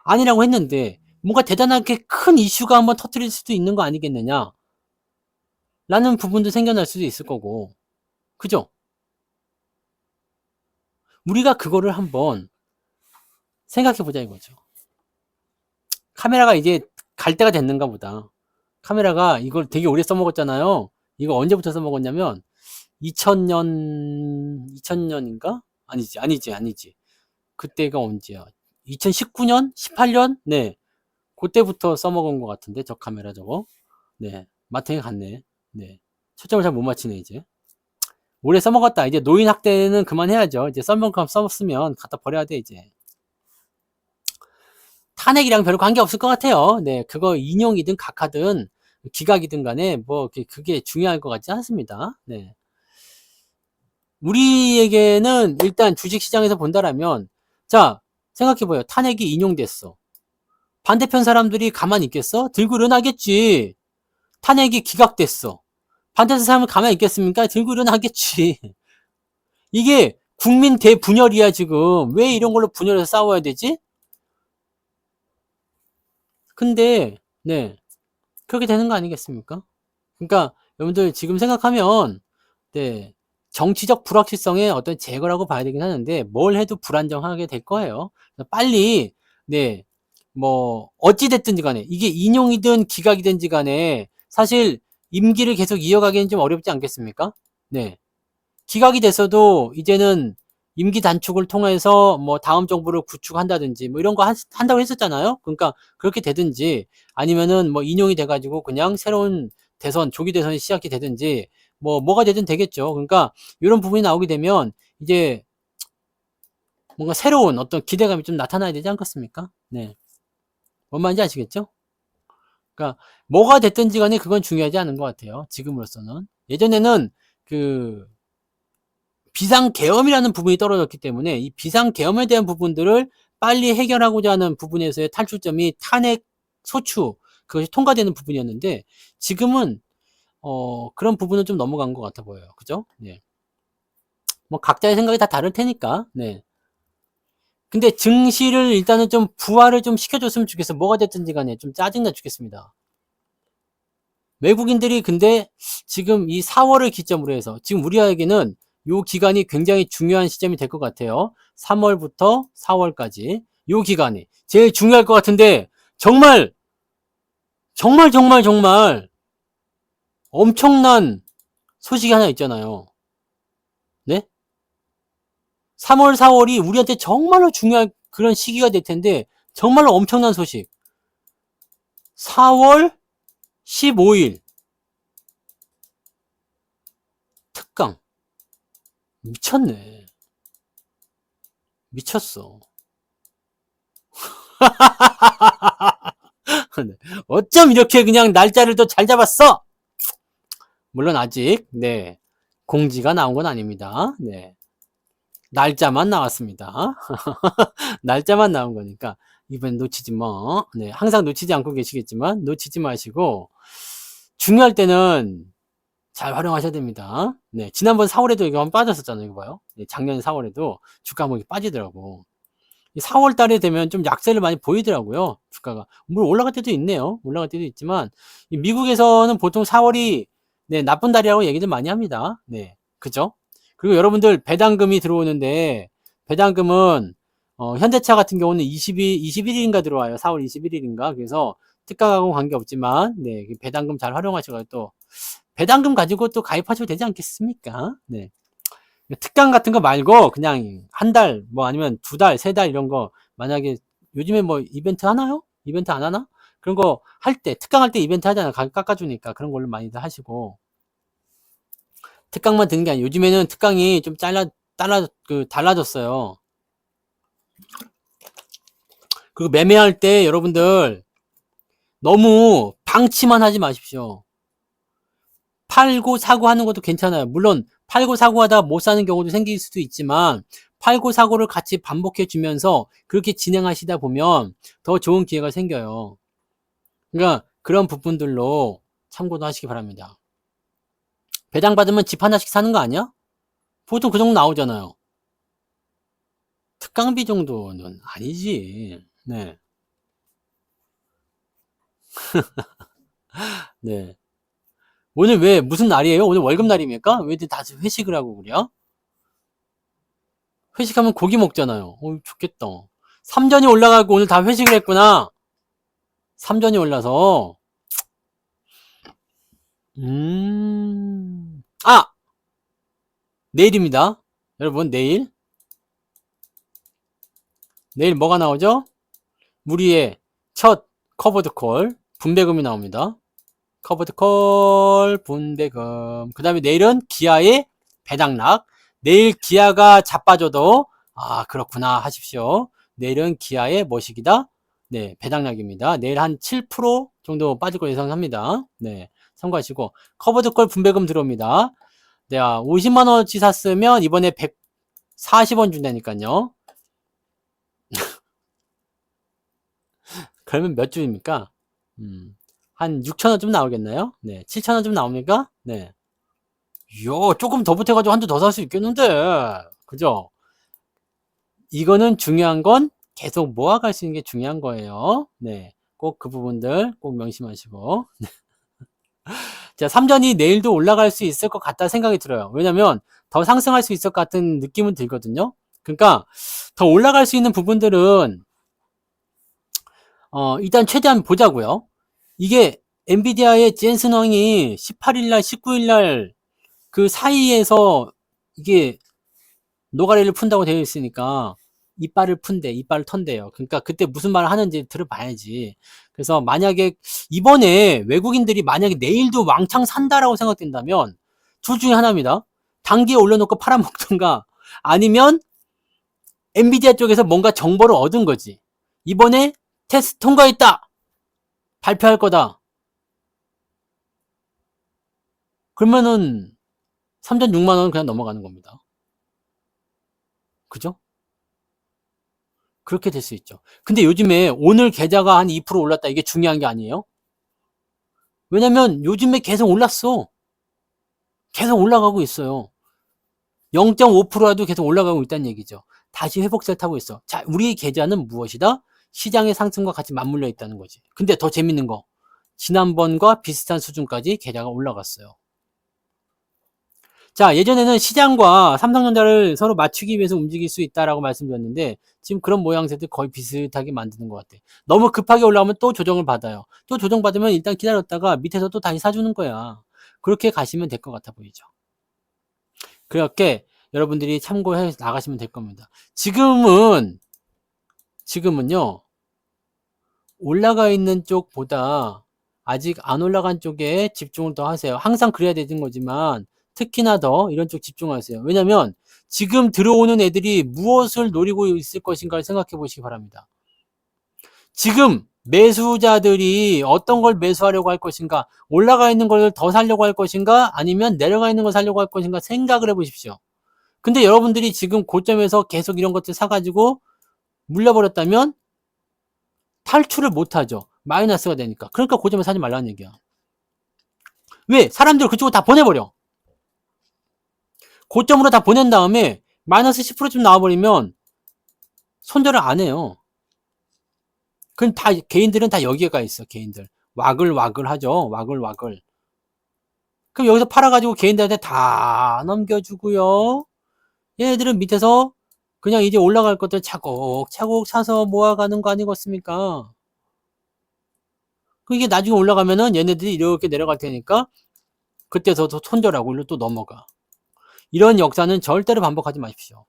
아니라고 했는데 뭔가 대단하게 큰 이슈가 한번 터뜨릴 수도 있는 거 아니겠느냐? 라는 부분도 생겨날 수도 있을 거고. 그죠? 우리가 그거를 한번 생각해보자 이거죠. 카메라가 이제 갈 때가 됐는가 보다. 카메라가 이걸 되게 오래 써먹었잖아요. 이거 언제부터 써먹었냐면 2000년인가? 아니지. 그때가 언제야? 2019년? 18년? 네. 그때부터 써먹은 것 같은데 저 카메라 저거. 네. 마탱이 갔네. 네. 초점을 잘 못 맞히네 이제. 오래 써먹었다. 이제 노인 학대는 그만해야죠. 이제 썰만큼 써먹으면 갖다 버려야 돼 이제. 탄핵이랑 별로 관계 없을 것 같아요. 네, 그거 인용이든 각하든 기각이든 간에 뭐 그게 중요할 것 같지 않습니다. 네. 우리에게는 일단 주식시장에서 본다라면, 자, 생각해봐요. 탄핵이 인용됐어. 반대편 사람들이 가만히 있겠어? 들고 일어나겠지. 탄핵이 기각됐어. 반대편 사람은 가만히 있겠습니까? 들고 일어나겠지. 이게 국민 대분열이야, 지금. 왜 이런 걸로 분열해서 싸워야 되지? 근데, 네. 그렇게 되는 거 아니겠습니까? 그러니까, 여러분들 지금 생각하면, 네. 정치적 불확실성의 어떤 제거라고 봐야 되긴 하는데, 뭘 해도 불안정하게 될 거예요. 빨리, 네. 뭐, 어찌됐든지 간에, 이게 인용이든 기각이든지 간에, 사실, 임기를 계속 이어가기는 좀 어렵지 않겠습니까? 네. 기각이 됐어도, 이제는 임기 단축을 통해서 뭐 다음 정부를 구축한다든지 뭐 이런 거 한다고 했었잖아요. 그러니까 그렇게 되든지 아니면은 뭐 인용이 돼가지고 그냥 새로운 대선, 조기 대선이 시작이 되든지 뭐가 되든 되겠죠. 그러니까 이런 부분이 나오게 되면 이제 뭔가 새로운 어떤 기대감이 좀 나타나야 되지 않겠습니까? 네. 뭔 말인지 아시겠죠? 그러니까 뭐가 됐든지 간에 그건 중요하지 않은 것 같아요. 지금으로서는. 예전에는 그 비상계엄이라는 부분이 떨어졌기 때문에 이 비상계엄에 대한 부분들을 빨리 해결하고자 하는 부분에서의 탈출점이 탄핵 소추, 그것이 통과되는 부분이었는데 지금은 그런 부분은 좀 넘어간 것 같아 보여요. 그죠? 네. 뭐 각자의 생각이 다 다를 테니까. 네. 근데 증시를 일단은 좀 부활을 좀 시켜줬으면 좋겠어. 뭐가 됐든지 간에 좀 짜증나 죽겠습니다. 외국인들이 근데 지금 이 4월을 기점으로 해서 지금 우리에게는 요 기간이 굉장히 중요한 시점이 될 것 같아요. 3월부터 4월까지 요 기간이 제일 중요할 것 같은데 정말 정말 엄청난 소식이 하나 있잖아요. 네? 3월, 4월이 우리한테 정말로 중요한 그런 시기가 될 텐데 정말로 엄청난 소식. 4월 15일 특강. 미쳤네. 미쳤어. 어쩜 이렇게 그냥 날짜를 더 잘 잡았어? 물론 아직 네 공지가 나온 건 아닙니다. 네 날짜만 나왔습니다. 날짜만 나온 거니까 이번 놓치지 뭐. 네 항상 놓치지 않고 계시겠지만 놓치지 마시고 중요할 때는 잘 활용하셔야 됩니다. 네 지난번 4월에도 이거 한번 빠졌었잖아요. 이거 봐요. 네, 작년 4월에도 주가 한번 빠지더라고. 4월 달에 되면 좀 약세를 많이 보이더라고요. 주가가. 물론 올라갈 때도 있네요. 올라갈 때도 있지만 미국에서는 보통 4월이 네, 나쁜 달이라고 얘기들 많이 합니다. 네. 그죠? 그리고 여러분들 배당금이 들어오는데 배당금은 현대차 같은 경우는 21일인가 들어와요. 4월 21일인가. 그래서 특가하고 관계없지만 네, 배당금 잘 활용하셔서 또 배당금 가지고 또 가입하셔도 되지 않겠습니까? 네. 특강 같은 거 말고 그냥 한 달, 뭐 아니면 두 달, 세 달 이런 거 만약에 요즘에 뭐 이벤트 하나요? 이벤트 안 하나? 그런 거 할 때, 특강 할 때 이벤트 하잖아요. 가격 깎아주니까 그런 걸로 많이들 하시고 특강만 드는 게 아니에요. 요즘에는 특강이 좀 달라졌어요. 그리고 매매할 때 여러분들 너무 방치만 하지 마십시오. 팔고 사고 하는 것도 괜찮아요. 물론 팔고 사고 하다가 못 사는 경우도 생길 수도 있지만 팔고 사고를 같이 반복해 주면서 그렇게 진행하시다 보면 더 좋은 기회가 생겨요. 그러니까 그런 부분들로 참고도 하시기 바랍니다. 배당 받으면 집 하나씩 사는 거 아니야? 보통 그 정도 나오잖아요. 특강비 정도는 아니지. 네. 네. 오늘 왜 무슨 날이에요? 오늘 월급 날입니까? 왜 다시 회식을 하고 그래요? 회식하면 고기 먹잖아요. 좋겠다. 삼전이 올라가고 오늘 다 회식을 했구나. 삼전이 올라서. 아! 내일입니다. 여러분, 내일. 내일 뭐가 나오죠? 우리의 첫 커버드 콜, 분배금이 나옵니다. 커버드 콜, 분배금. 그 다음에 내일은 기아의 배당락. 내일 기아가 자빠져도, 아, 그렇구나 하십시오. 내일은 기아의 뭐시기다? 네, 배당락입니다. 내일 한 7% 정도 빠질 걸 예상합니다. 네, 참고하시고 커버드콜 분배금 들어옵니다. 네, 50만원어치 샀으면 이번에 140원 준다니까요. 그러면 몇 주입니까? 한 6천원 좀 나오겠나요? 네, 7천원 좀 나옵니까? 네. 이야, 조금 더 보태가지고 한 주 더 살 수 있겠는데. 그죠? 이거는 중요한 건 계속 모아갈 수 있는 게 중요한 거예요. 네. 꼭 그 부분들 꼭 명심하시고. 자, 삼전이 내일도 올라갈 수 있을 것 같다 생각이 들어요. 왜냐면 더 상승할 수 있을 것 같은 느낌은 들거든요. 그러니까 더 올라갈 수 있는 부분들은 일단 최대한 보자고요. 이게 엔비디아의 젠슨왕이 18일날, 19일날 그 사이에서 이게 노가리를 푼다고 되어 있으니까 이빨을 턴대요. 그러니까 그때 무슨 말을 하는지 들어봐야지. 그래서 만약에 이번에 외국인들이 만약에 내일도 왕창 산다라고 생각된다면 둘 중에 하나입니다. 단기에 올려놓고 팔아먹던가 아니면 엔비디아 쪽에서 뭔가 정보를 얻은 거지. 이번에 테스트 통과했다. 발표할 거다. 그러면은 3,600,000원 그냥 넘어가는 겁니다. 그죠? 그렇게 될 수 있죠. 근데 요즘에 오늘 계좌가 한 2% 올랐다. 이게 중요한 게 아니에요. 왜냐면 요즘에 계속 올랐어. 계속 올라가고 있어요. 0.5%라도 계속 올라가고 있다는 얘기죠. 다시 회복세를 타고 있어. 자, 우리 계좌는 무엇이다? 시장의 상승과 같이 맞물려 있다는 거지. 근데 더 재밌는 거. 지난번과 비슷한 수준까지 계좌가 올라갔어요. 자, 예전에는 시장과 삼성전자를 서로 맞추기 위해서 움직일 수 있다라고 말씀드렸는데 지금 그런 모양새들 거의 비슷하게 만드는 것 같아. 너무 급하게 올라오면 또 조정을 받아요. 또 조정받으면 일단 기다렸다가 밑에서 또 다시 사주는 거야. 그렇게 가시면 될 것 같아 보이죠. 그렇게 여러분들이 참고해 나가시면 될 겁니다. 지금은요, 올라가 있는 쪽보다 아직 안 올라간 쪽에 집중을 더 하세요. 항상 그래야 되는 거지만 특히나 더 이런 쪽 집중하세요. 왜냐면 지금 들어오는 애들이 무엇을 노리고 있을 것인가를 생각해 보시기 바랍니다. 지금 매수자들이 어떤 걸 매수하려고 할 것인가, 올라가 있는 걸 더 사려고 할 것인가, 아니면 내려가 있는 걸 사려고 할 것인가 생각을 해 보십시오. 근데 여러분들이 지금 고점에서 계속 이런 것들 사가지고 물려버렸다면 탈출을 못하죠. 마이너스가 되니까. 그러니까 고점에 사지 말라는 얘기야. 왜? 사람들을 그쪽으로 다 보내버려. 고점으로 다 보낸 다음에 마이너스 10%쯤 나와버리면 손절을 안 해요. 그럼 다 개인들은 다 여기가 있어. 개인들 와글와글 하죠. 와글와글. 그럼 여기서 팔아가지고 개인들한테 다 넘겨주고요. 얘네들은 밑에서 그냥 이제 올라갈 것들 차곡차곡 사서 모아가는 거 아니겠습니까? 이게 나중에 올라가면은 얘네들이 이렇게 내려갈 테니까 그때서도 손절하고 일로 또 넘어가. 이런 역사는 절대로 반복하지 마십시오.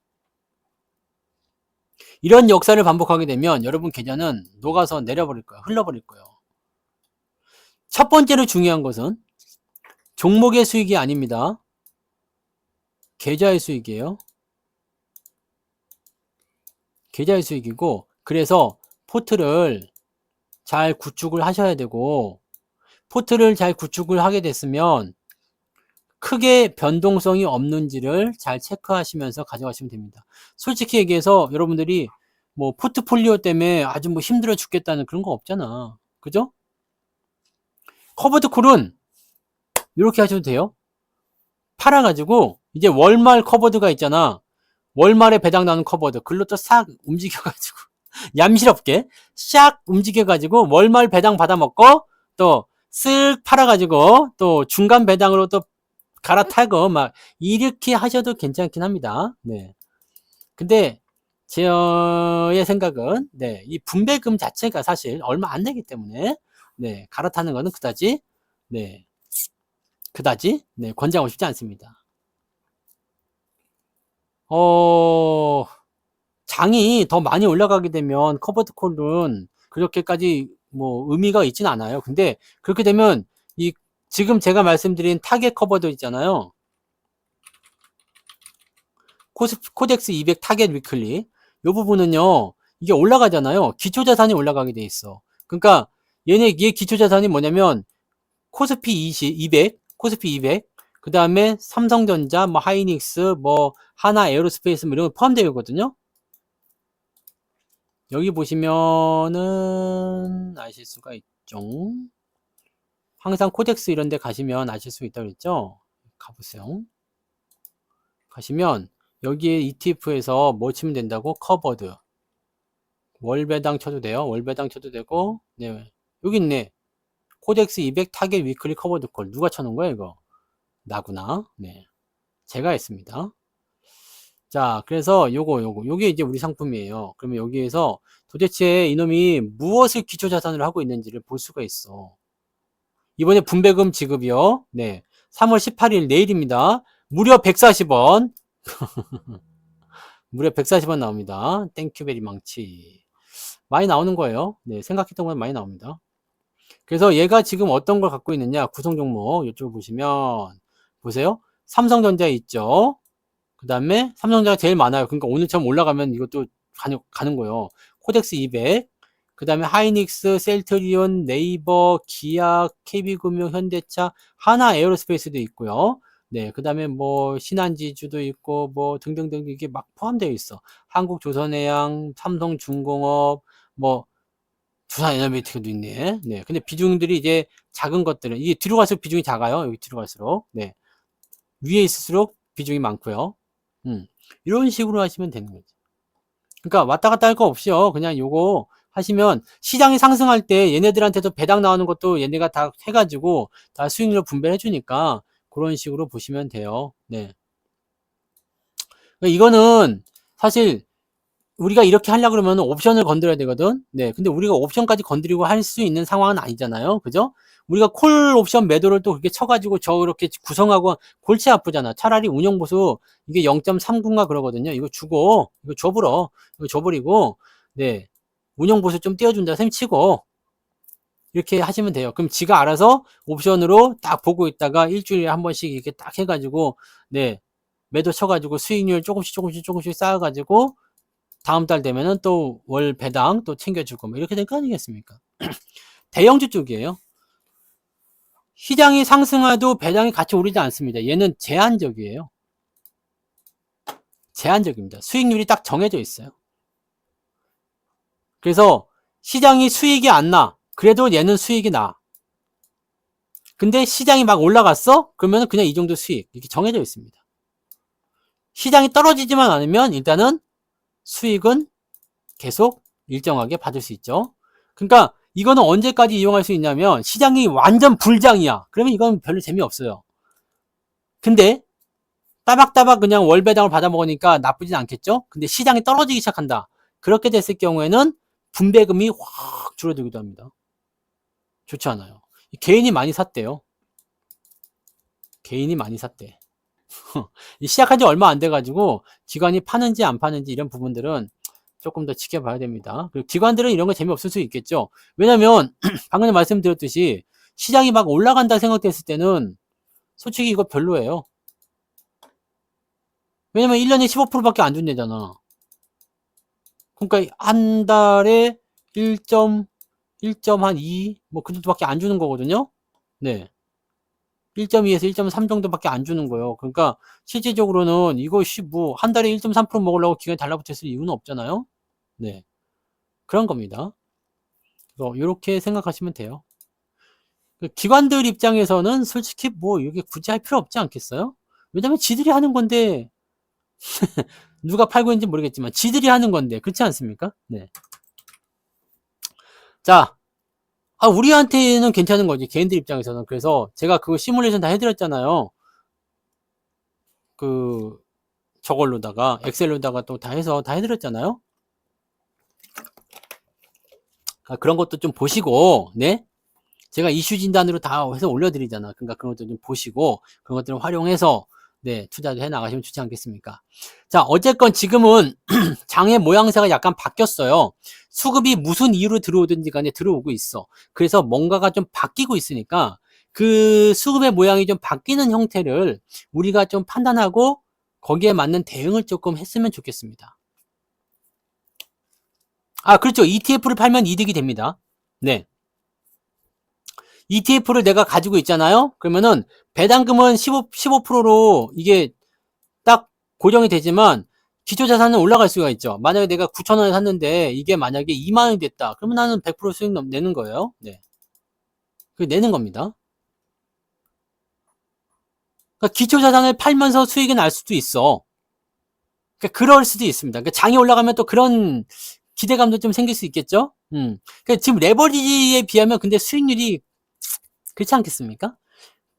이런 역사를 반복하게 되면 여러분 계좌는 녹아서 내려버릴 거예요. 흘러버릴 거예요. 첫 번째로 중요한 것은 종목의 수익이 아닙니다. 계좌의 수익이에요. 계좌의 수익이고, 그래서 포트를 잘 구축을 하셔야 되고, 포트를 잘 구축을 하게 됐으면 크게 변동성이 없는지를 잘 체크하시면서 가져가시면 됩니다. 솔직히 얘기해서 여러분들이 뭐 포트폴리오 때문에 아주 뭐 힘들어 죽겠다는 그런 거 없잖아. 그죠? 커버드 콜은 이렇게 하셔도 돼요. 팔아가지고 이제 월말 커버드가 있잖아. 월말에 배당 나는 커버드 글로 또 싹 움직여가지고 얌실없게 싹 움직여가지고 월말 배당 받아먹고 또 쓱 팔아가지고 또 중간 배당으로 또 갈아타고 막 이렇게 하셔도 괜찮긴 합니다. 네. 근데 제 생각은 네, 이 분배금 자체가 사실 얼마 안 되기 때문에 네, 갈아타는 거는 그다지 네, 네, 권장하고 싶지 않습니다. 장이 더 많이 올라가게 되면 커버드 콜은 그렇게까지 뭐 의미가 있진 않아요. 근데 그렇게 되면 이 지금 제가 말씀드린 타겟 커버드 있잖아요. 코덱스 200 타겟 위클리 이 부분은요 이게 올라가잖아요. 기초자산이 올라가게 돼 있어. 그러니까 얘 기초자산이 뭐냐면 코스피 200, 코스피 200, 그 다음에 삼성전자, 뭐 하이닉스, 뭐 하나 에어로스페이스 뭐 이런 거 포함되어 있거든요. 여기 보시면은 아실 수가 있죠. 항상 코덱스 이런 데 가시면 아실 수 있다고 그랬죠. 가보세요. 가시면 여기에 ETF에서 뭐 치면 된다고? 커버드. 월배당 쳐도 돼요. 월배당 쳐도 되고, 네. 여기 있네. 코덱스 200 타겟 위클리 커버드 콜. 누가 쳐놓은 거야, 이거? 나구나. 네. 제가 했습니다. 자, 그래서 요게 이제 우리 상품이에요. 그러면 여기에서 도대체 이놈이 무엇을 기초자산으로 하고 있는지를 볼 수가 있어. 이번에 분배금 지급이요. 네. 3월 18일 내일입니다. 무려 140원. 무려 140원 나옵니다. 땡큐베리 망치. 많이 나오는 거예요. 네. 생각했던 것보다 많이 나옵니다. 그래서 얘가 지금 어떤 걸 갖고 있느냐. 구성 종목 이쪽 보시면 보세요. 삼성전자 있죠. 그 다음에 삼성전자가 제일 많아요. 그러니까 오늘처럼 올라가면 이것도 가는 거예요. 코덱스 200, 그 다음에 하이닉스, 셀트리온, 네이버, 기아, KB금융, 현대차, 하나 에어로스페이스도 있고요. 네, 그 다음에 뭐 신한지주도 있고 뭐 등등등 이게 막 포함되어 있어. 한국조선해양, 삼성중공업, 뭐 두산에너메이티도 있네. 네, 근데 비중들이 이제 작은 것들은 이게 뒤로 갈수록 비중이 작아요. 여기 뒤로 갈수록. 네, 위에 있을수록 비중이 많고요. 이런 식으로 하시면 되는 거죠. 그러니까 왔다 갔다 할 거 없이요. 그냥 요거 하시면 시장이 상승할 때 얘네들한테도 배당 나오는 것도 얘네가 다 해가지고 다 수익률로 분배해 주니까 그런 식으로 보시면 돼요. 네. 그러니까 이거는 사실 우리가 이렇게 하려고 그러면 옵션을 건드려야 되거든. 네. 근데 우리가 옵션까지 건드리고 할 수 있는 상황은 아니잖아요. 그죠? 우리가 콜 옵션 매도를 또 그렇게 쳐가지고 저렇게 구성하고 골치 아프잖아. 차라리 운용보수 이게 0.39인가 그러거든요. 이거 주고, 이거 줘버려. 이거 줘버리고, 네. 운용보수 좀 띄워준다 셈 치고, 이렇게 하시면 돼요. 그럼 지가 알아서 옵션으로 딱 보고 있다가 일주일에 한 번씩 이렇게 딱 해가지고, 네. 매도 쳐가지고 수익률 조금씩 쌓아가지고, 다음 달 되면은 또 월 배당 또 챙겨주고 뭐 이렇게 될 거 아니겠습니까? 대형주 쪽이에요. 시장이 상승해도 배당이 같이 오르지 않습니다. 얘는 제한적이에요. 제한적입니다. 수익률이 딱 정해져 있어요. 그래서 시장이 수익이 안 나. 그래도 얘는 수익이 나. 근데 시장이 막 올라갔어? 그러면 그냥 이 정도 수익. 이렇게 정해져 있습니다. 시장이 떨어지지만 않으면 일단은 수익은 계속 일정하게 받을 수 있죠. 그러니까 이거는 언제까지 이용할 수 있냐면 시장이 완전 불장이야. 그러면 이건 별로 재미없어요. 근데 따박따박 그냥 월배당을 받아먹으니까 나쁘진 않겠죠? 근데 시장이 떨어지기 시작한다. 그렇게 됐을 경우에는 분배금이 확 줄어들기도 합니다. 좋지 않아요. 개인이 많이 샀대요. 개인이 많이 샀대. 시작한 지 얼마 안 돼가지고 기관이 파는지 안 파는지 이런 부분들은 조금 더 지켜봐야 됩니다. 그리고 기관들은 이런 거 재미없을 수 있겠죠. 왜냐면 방금 말씀드렸듯이 시장이 막 올라간다 생각됐을 때는 솔직히 이거 별로예요. 왜냐면 1년에 15%밖에 안 준대잖아. 그러니까 한 달에 1.2, 뭐 그 정도밖에 안 주는 거거든요. 네. 1.2에서 1.3 정도밖에 안 주는 거예요. 그러니까 실질적으로는 이것이 뭐 한 달에 1.3% 먹으려고 기간이 달라붙었을 이유는 없잖아요. 네. 그런 겁니다. 그래서 이렇게 생각하시면 돼요. 기관들 입장에서는 솔직히 뭐 이게 굳이 할 필요 없지 않겠어요? 왜냐면 지들이 하는 건데 누가 팔고 있는지 모르겠지만 지들이 하는 건데 그렇지 않습니까? 네. 자, 우리한테는 괜찮은 거지 개인들 입장에서는. 그래서 제가 그 시뮬레이션 다 해드렸잖아요. 그 저걸로다가 엑셀로다가 또 다 해서 다 해드렸잖아요. 그런 것도 좀 보시고, 네. 제가 이슈 진단으로 다 해서 올려드리잖아. 그러니까 그런 것도 좀 보시고 그런 것들을 활용해서 네, 투자도 해 나가시면 좋지 않겠습니까? 자, 어쨌건 지금은 장의 모양새가 약간 바뀌었어요. 수급이 무슨 이유로 들어오든지 간에 들어오고 있어. 그래서 뭔가가 좀 바뀌고 있으니까 그 수급의 모양이 좀 바뀌는 형태를 우리가 좀 판단하고 거기에 맞는 대응을 조금 했으면 좋겠습니다. 아, 그렇죠. ETF를 팔면 이득이 됩니다. 네. ETF를 내가 가지고 있잖아요. 그러면은 배당금은 15%로 이게 딱 고정이 되지만 기초자산은 올라갈 수가 있죠. 만약에 내가 9,000원에 샀는데 이게 만약에 2만 원이 됐다. 그러면 나는 100% 수익 내는 거예요. 네. 그 내는 겁니다. 그러니까 기초자산을 팔면서 수익이 날 수도 있어. 그러니까 그럴 수도 있습니다. 그러니까 장이 올라가면 또 그런 기대감도 좀 생길 수 있겠죠. 그러니까 지금 레버리지에 비하면 근데 수익률이 그렇지 않겠습니까?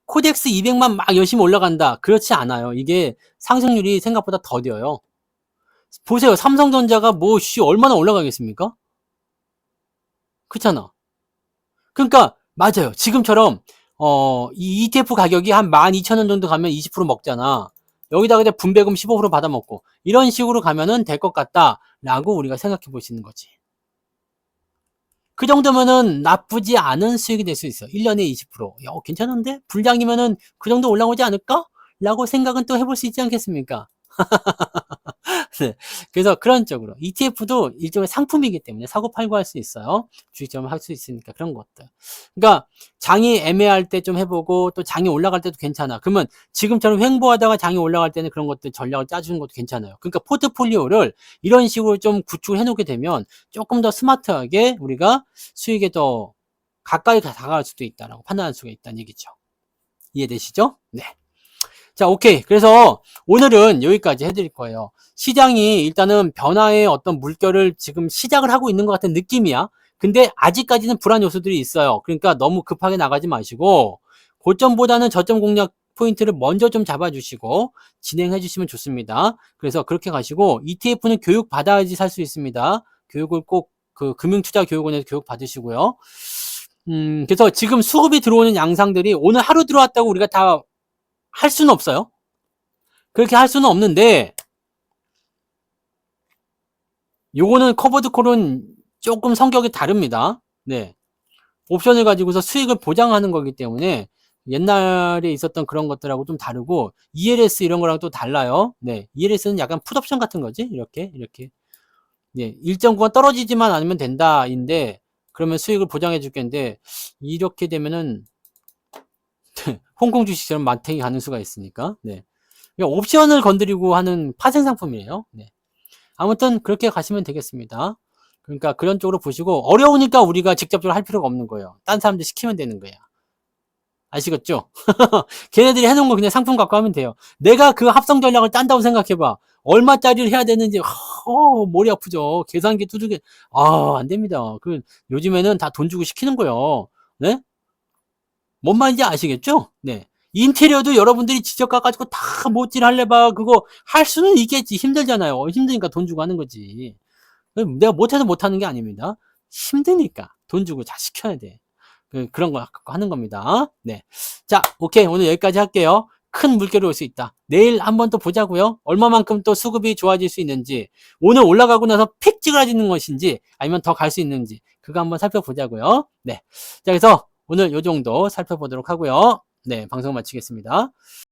코덱스 200만 막 열심히 올라간다. 그렇지 않아요. 이게 상승률이 생각보다 더뎌요. 보세요. 삼성전자가 얼마나 올라가겠습니까? 그렇잖아. 그러니까 맞아요. 지금처럼 이 ETF 가격이 한 12,000원 정도 가면 20% 먹잖아. 여기다가 이제 분배금 15% 받아먹고 이런 식으로 가면은 될 것 같다라고 우리가 생각해 볼 수 있는 거지. 그 정도면은 나쁘지 않은 수익이 될 수 있어. 1년에 20%. 야, 괜찮은데? 불량이면은 그 정도 올라오지 않을까? 라고 생각은 또 해볼 수 있지 않겠습니까? 네. 그래서 그런 쪽으로 ETF도 일종의 상품이기 때문에 사고 팔고 할 수 있어요. 주식처럼 할 수 있으니까 그런 것들. 그러니까 장이 애매할 때 좀 해보고 또 장이 올라갈 때도 괜찮아. 그러면 지금처럼 횡보하다가 장이 올라갈 때는 그런 것들 전략을 짜주는 것도 괜찮아요. 그러니까 포트폴리오를 이런 식으로 좀 구축을 해놓게 되면 조금 더 스마트하게 우리가 수익에 더 가까이 다가갈 수도 있다라고 판단할 수가 있다는 얘기죠. 이해되시죠? 네. 자, 오케이. 그래서 오늘은 여기까지 해드릴 거예요. 시장이 일단은 변화의 어떤 물결을 지금 시작을 하고 있는 것 같은 느낌이야. 근데 아직까지는 불안 요소들이 있어요. 그러니까 너무 급하게 나가지 마시고 고점보다는 저점 공략 포인트를 먼저 좀 잡아주시고 진행해 주시면 좋습니다. 그래서 그렇게 가시고 ETF는 교육 받아야지 살 수 있습니다. 교육을 꼭 그 금융투자교육원에서 교육 받으시고요. 그래서 지금 수급이 들어오는 양상들이 오늘 하루 들어왔다고 우리가 다 할 수는 없어요. 그렇게 할 수는 없는데 요거는 커버드 콜은 조금 성격이 다릅니다. 네. 옵션을 가지고서 수익을 보장하는 거기 때문에 옛날에 있었던 그런 것들하고 좀 다르고 ELS 이런 거랑 또 달라요. 네. ELS는 약간 풋옵션 같은 거지. 이렇게. 네. 일정 구간 떨어지지만 않으면 된다인데 그러면 수익을 보장해 줄 텐데 이렇게 되면은 홍콩 주식처럼 마탱이 가는 수가 있으니까. 네. 옵션을 건드리고 하는 파생 상품이에요. 네. 아무튼 그렇게 가시면 되겠습니다. 그러니까 그런 쪽으로 보시고 어려우니까 우리가 직접적으로 할 필요가 없는 거예요. 딴 사람들 시키면 되는 거야. 아시겠죠? 걔네들이 해놓은 거 그냥 상품 갖고 하면 돼요. 내가 그 합성 전략을 딴다고 생각해봐. 얼마짜리를 해야 되는지 머리 아프죠. 계산기 두들겨 안 됩니다. 요즘에는 다 돈 주고 시키는 거예요. 네? 뭔 말인지 아시겠죠? 네. 인테리어도 여러분들이 직접 가가지고 다 못질 할래봐. 그거 할 수는 있겠지. 힘들잖아요. 힘드니까 돈 주고 하는 거지. 내가 못해서 못하는 게 아닙니다. 힘드니까 돈 주고 다 시켜야 돼. 그런 거 갖고 하는 겁니다. 네. 자, 오케이. 오늘 여기까지 할게요. 큰 물결이 올 수 있다. 내일 한번 또 보자고요. 얼마만큼 또 수급이 좋아질 수 있는지, 오늘 올라가고 나서 픽 찌그러지는 것인지, 아니면 더 갈 수 있는지, 그거 한번 살펴보자고요. 네. 자, 그래서 오늘 요 정도 살펴보도록 하고요. 네, 방송 마치겠습니다.